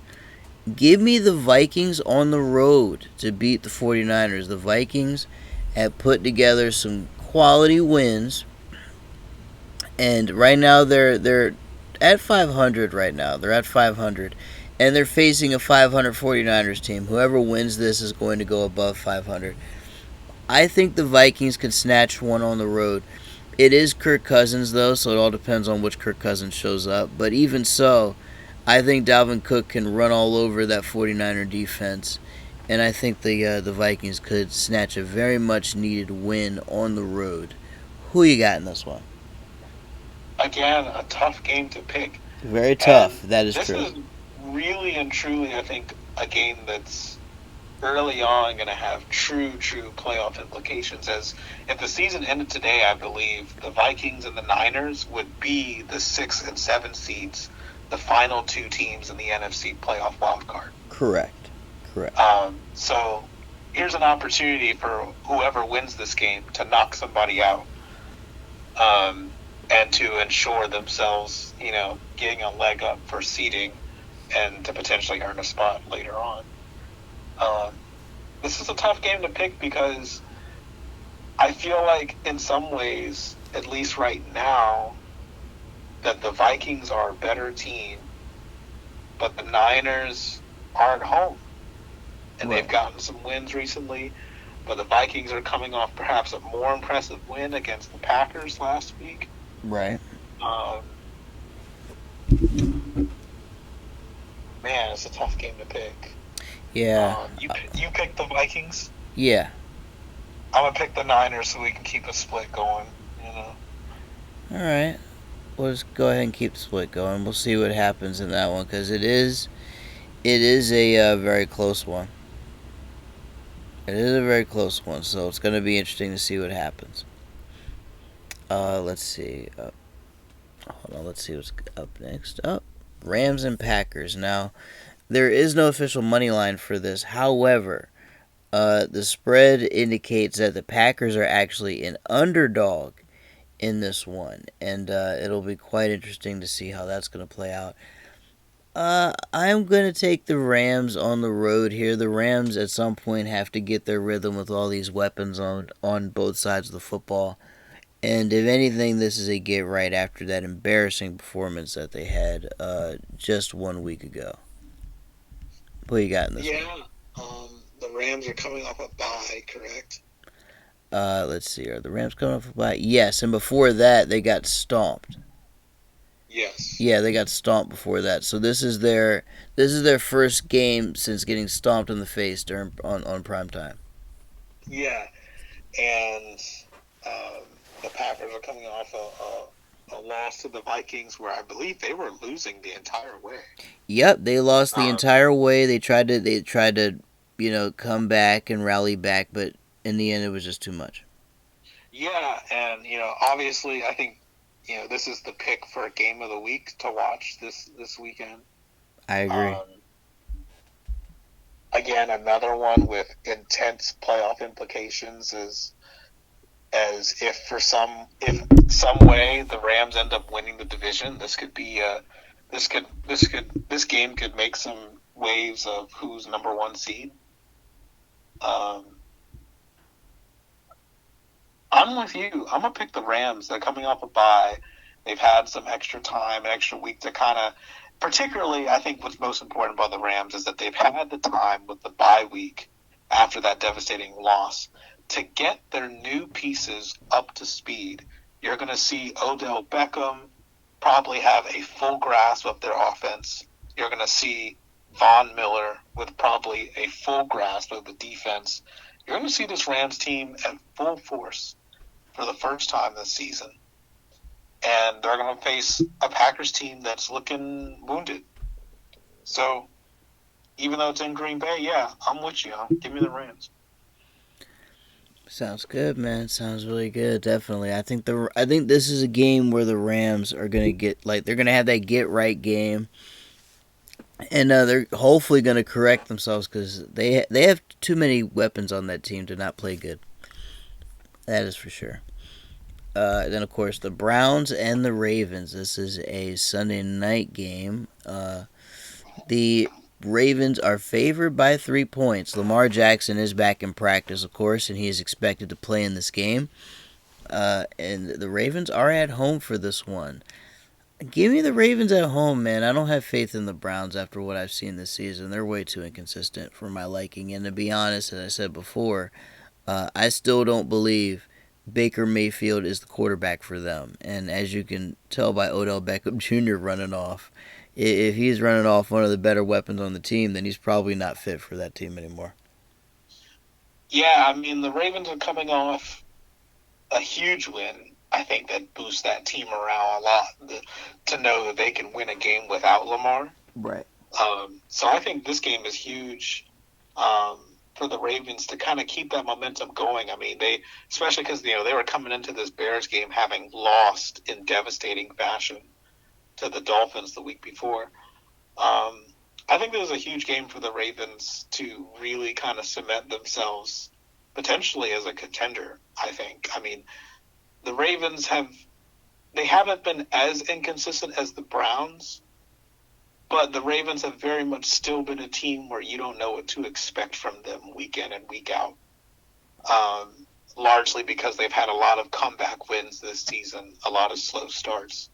Give me the Vikings on the road to beat the 49ers. The Vikings have put together some quality wins, and right now they're at 500 right now. They're at 500, and they're facing a 500 49ers team. Whoever wins this is going to go above 500. I think the Vikings can snatch one on the road. It is Kirk Cousins, though, so it all depends on which Kirk Cousins shows up. But even so, I think Dalvin Cook can run all over that 49er defense. And I think the Vikings could snatch a very much needed win on the road. Who you got in this one? Again, a tough game to pick. Very tough. And that is this true. This is really and truly, I think, a game that's early on going to have true playoff implications. As if the season ended today, I believe the Vikings and the Niners would be the 6 and 7 seeds, the final two teams in the NFC playoff wild card. Correct. So here's an opportunity for whoever wins this game to knock somebody out, and to ensure themselves, getting a leg up for seeding and to potentially earn a spot later on. This is a tough game to pick because I feel like in some ways, at least right now, that the Vikings are a better team, but the Niners are at home. And Right. They've gotten some wins recently, but the Vikings are coming off perhaps a more impressive win against the Packers last week. Right. Man, it's a tough game to pick. Yeah. You pick the Vikings. Yeah. I'm gonna pick the Niners so we can keep a split going. All right. We'll just go ahead and keep the split going. We'll see what happens in that one because it is a very close one. It is a very close one, so it's going to be interesting to see what happens. Let's see. Hold on. Let's see what's up next. Rams and Packers. Now, there is no official money line for this. However, the spread indicates that the Packers are actually an underdog in this one, and it'll be quite interesting to see how that's going to play out. I'm going to take the Rams on the road here. The Rams at some point have to get their rhythm with all these weapons on both sides of the football. And if anything, this is a get right after that embarrassing performance that they had just 1 week ago. What you got in this one? The Rams are coming off a bye, correct? Let's see. Are the Rams coming off a bye? Yes, and before that, they got stomped. Yes. Yeah, they got stomped before that. So this is their first game since getting stomped in the face on prime time. Yeah, and the Packers are coming off a loss to the Vikings, where I believe they were losing the entire way. Yep, they lost the entire way. They tried to come back and rally back, but in the end, it was just too much. Yeah, and obviously, I think this is the pick for a game of the week to watch this weekend. I agree. Again, another one with intense playoff implications is as if some way the Rams end up winning the division, this game could make some waves of who's number one seed. I'm with you. I'm gonna pick the Rams. They're coming off a bye. They've had some extra time, an extra week to kind of. Particularly, I think what's most important about the Rams is that they've had the time with the bye week after that devastating loss to get their new pieces up to speed. You're going to see Odell Beckham probably have a full grasp of their offense. You're going to see Von Miller with probably a full grasp of the defense. You're going to see this Rams team at full force for the first time this season. And they're going to face a Packers team that's looking wounded. So, even though it's in Green Bay, yeah, I'm with you. Give me the Rams. Sounds good, man. Sounds really good. Definitely. I think this is a game where the Rams are gonna get like they're gonna have that get right game, and they're hopefully gonna correct themselves because they have too many weapons on that team to not play good. That is for sure. Then of course the Browns and the Ravens. This is a Sunday night game. The Ravens are favored by 3 points. Lamar Jackson is back in practice, of course, and he is expected to play in this game. And the Ravens are at home for this one. Give me the Ravens at home, man. I don't have faith in the Browns after what I've seen this season. They're way too inconsistent for my liking. And to be honest, as I said before, I still don't believe Baker Mayfield is the quarterback for them. And as you can tell by Odell Beckham Jr. running off, if he's running off one of the better weapons on the team, then he's probably not fit for that team anymore. Yeah, I mean, the Ravens are coming off a huge win. I think that boosts that team morale a lot to know that they can win a game without Lamar. Right. So I think this game is huge for the Ravens to kind of keep that momentum going. I mean, especially because they were coming into this Bears game having lost in devastating fashion to the Dolphins the week before. I think this is a huge game for the Ravens to really kind of cement themselves potentially as a contender, I think. I mean, the Ravens haven't been as inconsistent as the Browns, but the Ravens have very much still been a team where you don't know what to expect from them week in and week out. Largely because they've had a lot of comeback wins this season, a lot of slow starts.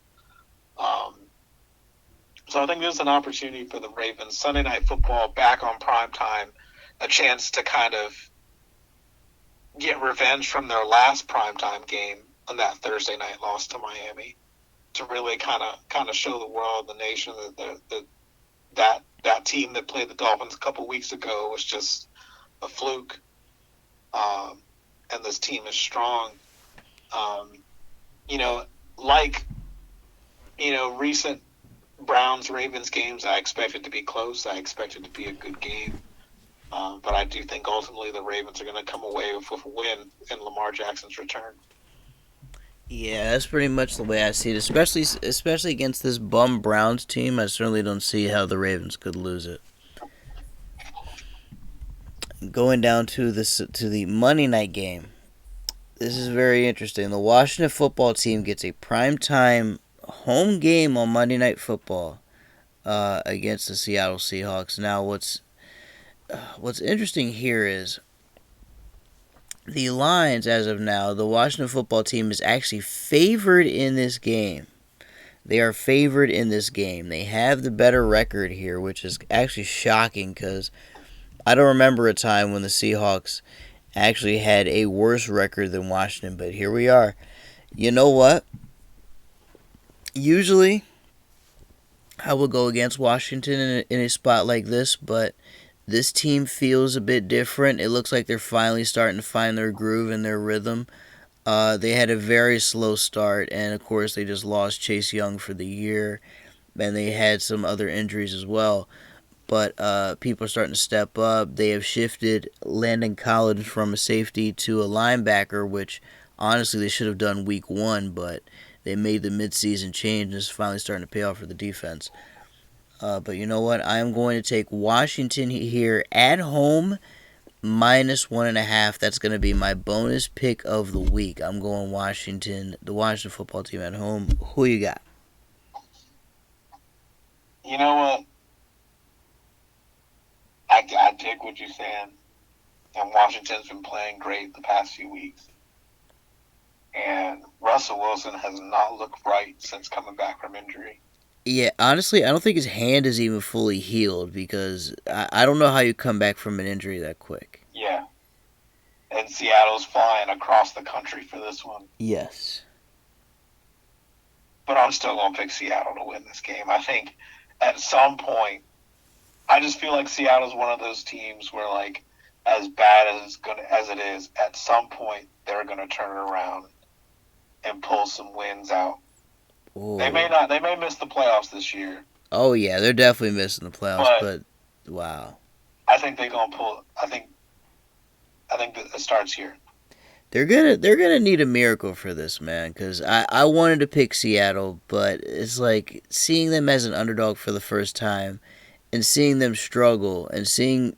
So I think there's an opportunity for the Ravens. Sunday Night Football back on prime time, a chance to kind of get revenge from their last primetime game on that Thursday night loss to Miami, to really kind of show the world, the nation, that team that played the Dolphins a couple weeks ago was just a fluke, and this team is strong. Recent Browns Ravens games, I expect it to be close. I expect it to be a good game. But I do think ultimately the Ravens are going to come away with a win in Lamar Jackson's return. Yeah, that's pretty much the way I see it. Especially against this bum Browns team, I certainly don't see how the Ravens could lose it. Going down to the Monday night game. This is very interesting. The Washington football team gets a primetime home game on Monday Night Football against the Seattle Seahawks. Now, what's interesting here is the lines as of now. The Washington football team is actually favored in this game. They are favored in this game. They have the better record here, which is actually shocking because I don't remember a time when the Seahawks actually had a worse record than Washington, but here we are. You know what? Usually, I would go against Washington in a spot like this, but this team feels a bit different. It looks like they're finally starting to find their groove and their rhythm. They had a very slow start, and of course, they just lost Chase Young for the year, and they had some other injuries as well. But people are starting to step up. They have shifted Landon Collins from a safety to a linebacker, which honestly they should have done week one, but they made the midseason change, and it's finally starting to pay off for the defense. But you know what? I am going to take Washington here at home, -1.5. That's going to be my bonus pick of the week. I'm going Washington, the Washington football team at home. Who you got? You know what? I dig what you're saying. And Washington's been playing great the past few weeks. and Russell Wilson has not looked right since coming back from injury. Yeah, honestly, I don't think his hand is even fully healed because I don't know how you come back from an injury that quick. Yeah, and Seattle's flying across the country for this one. Yes. But I'm still going to pick Seattle to win this game. I think at some point, I just feel like Seattle's one of those teams where, like, as bad as it is, at some point they're going to turn it around and pull some wins out. Ooh. They may miss the playoffs this year. Oh yeah, they're definitely missing the playoffs, but wow. I think they're going to pull. I think it starts here. They're gonna need a miracle for this, man. Because I wanted to pick Seattle, but it's like seeing them as an underdog for the first time, and seeing them struggle, and seeing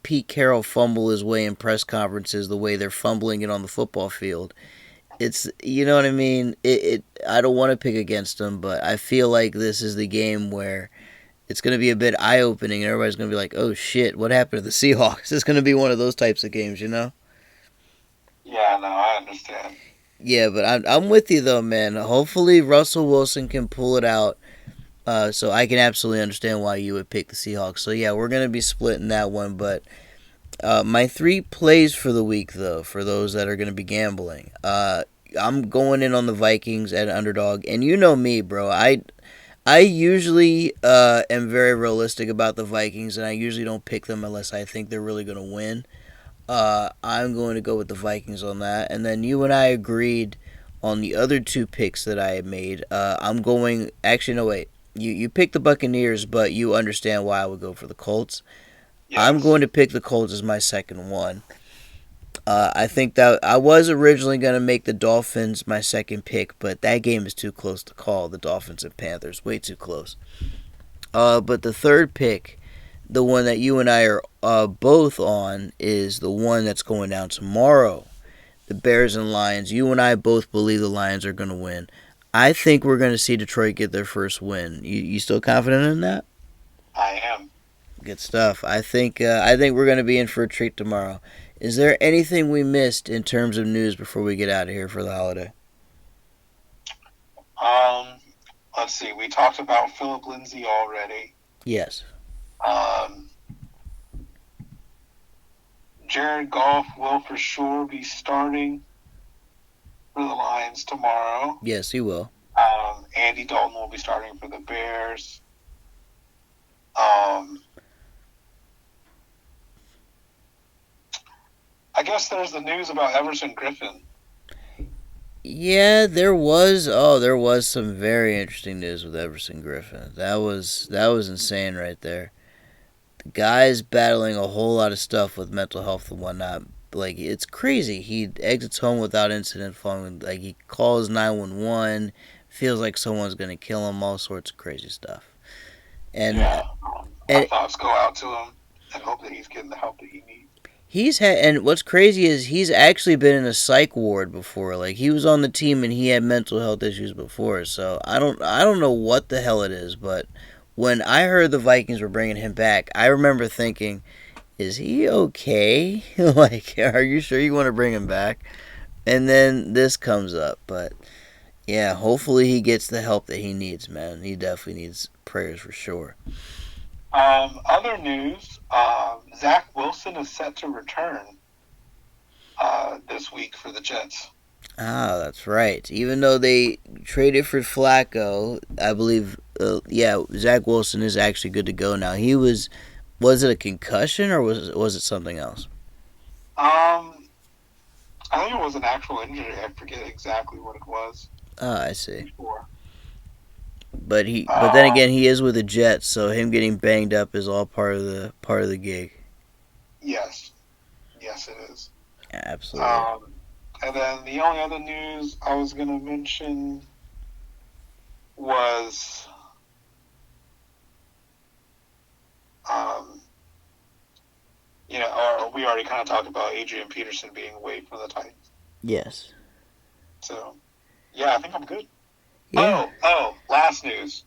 Pete Carroll fumble his way in press conferences the way they're fumbling it on the football field. It's, you know what I mean. I don't want to pick against them, but I feel like this is the game where it's going to be a bit eye opening, and everybody's going to be like, "Oh shit, what happened to the Seahawks?" It's going to be one of those types of games, you know. Yeah, no, I understand. Yeah, but I'm with you though, man. Hopefully Russell Wilson can pull it out. So I can absolutely understand why you would pick the Seahawks. So yeah, we're gonna be splitting that one. But my 3 plays for the week, though, for those that are gonna be gambling, I'm going in on the Vikings at underdog. And you know me, bro. I usually am very realistic about the Vikings, and I usually don't pick them unless I think they're really gonna win. I'm going to go with the Vikings on that. And then you and I agreed on the other 2 picks that I had made. I'm going. Actually, no, wait. You picked the Buccaneers, but you understand why I would go for the Colts. Yes. I'm going to pick the Colts as my second one. I think that I was originally going to make the Dolphins my second pick, but that game is too close to call. The Dolphins and Panthers, way too close. But the third pick, the one that you and I are both on, is the one that's going down tomorrow. The Bears and Lions. You and I both believe the Lions are going to win. I think we're going to see Detroit get their first win. You still confident in that? I am. Good stuff. I think we're going to be in for a treat tomorrow. Is there anything we missed in terms of news before we get out of here for the holiday? Let's see. We talked about Philip Lindsay already. Yes. Jared Goff will for sure be starting for the Lions tomorrow. Yes, he will. Andy Dalton will be starting for the Bears. I guess there's the news about Everson Griffin. Yeah, there was. Oh, there was some very interesting news with Everson Griffin. That was insane right there. The guy's battling a whole lot of stuff with mental health and whatnot. Like, it's crazy. He exits home without incident phone. Like, he calls 911. Feels like someone's gonna kill him. All sorts of crazy stuff. And yeah, my thoughts go out to him and hope that he's getting the help that he needs. He's had, and what's crazy is he's actually been in a psych ward before. Like, he was on the team and he had mental health issues before. So I don't know what the hell it is, but when I heard the Vikings were bringing him back, I remember thinking, is he okay? Like, are you sure you want to bring him back? And then this comes up, but yeah, hopefully he gets the help that he needs, man. He definitely needs prayers for sure. Other news, Zach Wilson is set to return this week for the Jets. Ah, that's right. Even though they traded for Flacco, I believe, Zach Wilson is actually good to go now. Was it a concussion or was it something else? I think it was an actual injury. I forget exactly what it was. Ah, I see. Before. But then again, he is with the Jets, so him getting banged up is all part of the gig. Yes, it is. Yeah, absolutely. And then the only other news I was going to mention was, or we already kind of talked about Adrian Peterson being away from the Titans. Yes. So, yeah, I think I'm good. Yeah. Last news.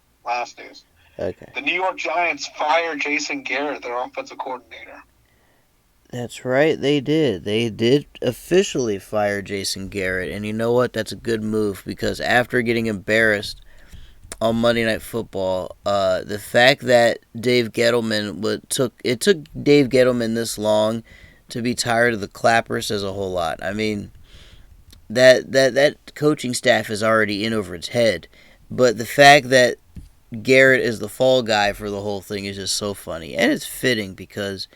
Okay. The New York Giants fire Jason Garrett, their offensive coordinator. That's right, they did. They did officially fire Jason Garrett, and you know what? That's a good move because after getting embarrassed on Monday Night Football, the fact that Dave Gettleman took Dave Gettleman this long to be tired of the clapper says a whole lot. I mean, that coaching staff is already in over its head, but the fact that Garrett is the fall guy for the whole thing is just so funny, and it's fitting because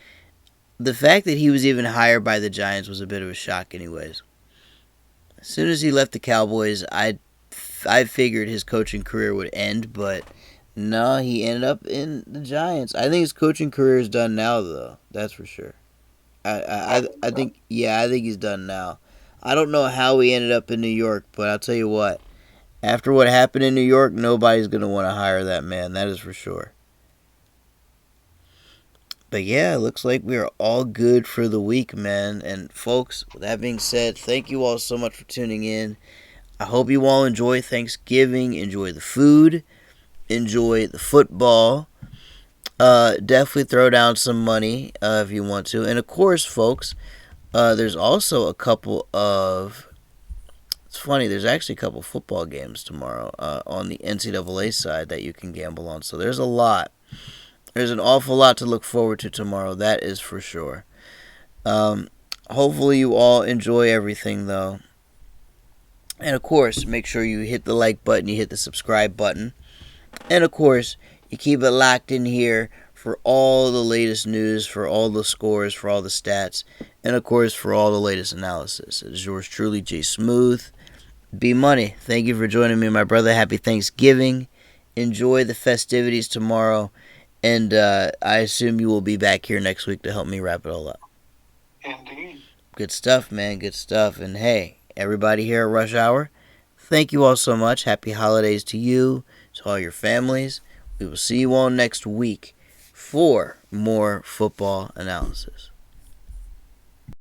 the fact that he was even hired by the Giants was a bit of a shock, anyways. As soon as he left the Cowboys, I figured his coaching career would end, but no, he ended up in the Giants. I think his coaching career is done now, though. That's for sure. I think I think he's done now. I don't know how he ended up in New York, but I'll tell you what. After what happened in New York, nobody's gonna want to hire that man. That is for sure. But yeah, it looks like we are all good for the week, man. And folks, with that being said, thank you all so much for tuning in. I hope you all enjoy Thanksgiving, enjoy the food, enjoy the football. Definitely throw down some money if you want to. And of course, folks, there's also a couple of. It's funny. There's actually a couple football games tomorrow on the NCAA side that you can gamble on. So there's a lot. There's an awful lot to look forward to tomorrow. That is for sure. Hopefully you all enjoy everything though. And of course, make sure you hit the like button, you hit the subscribe button. And of course, you keep it locked in here for all the latest news, for all the scores, for all the stats, and of course for all the latest analysis. It is yours truly, Jay Smooth. B Money, thank you for joining me, my brother. Happy Thanksgiving. Enjoy the festivities tomorrow. And I assume you will be back here next week to help me wrap it all up. Indeed. Good stuff, man. Good stuff. And hey, everybody here at Rush Hour, thank you all so much. Happy holidays to you, to all your families. We will see you all next week for more football analysis.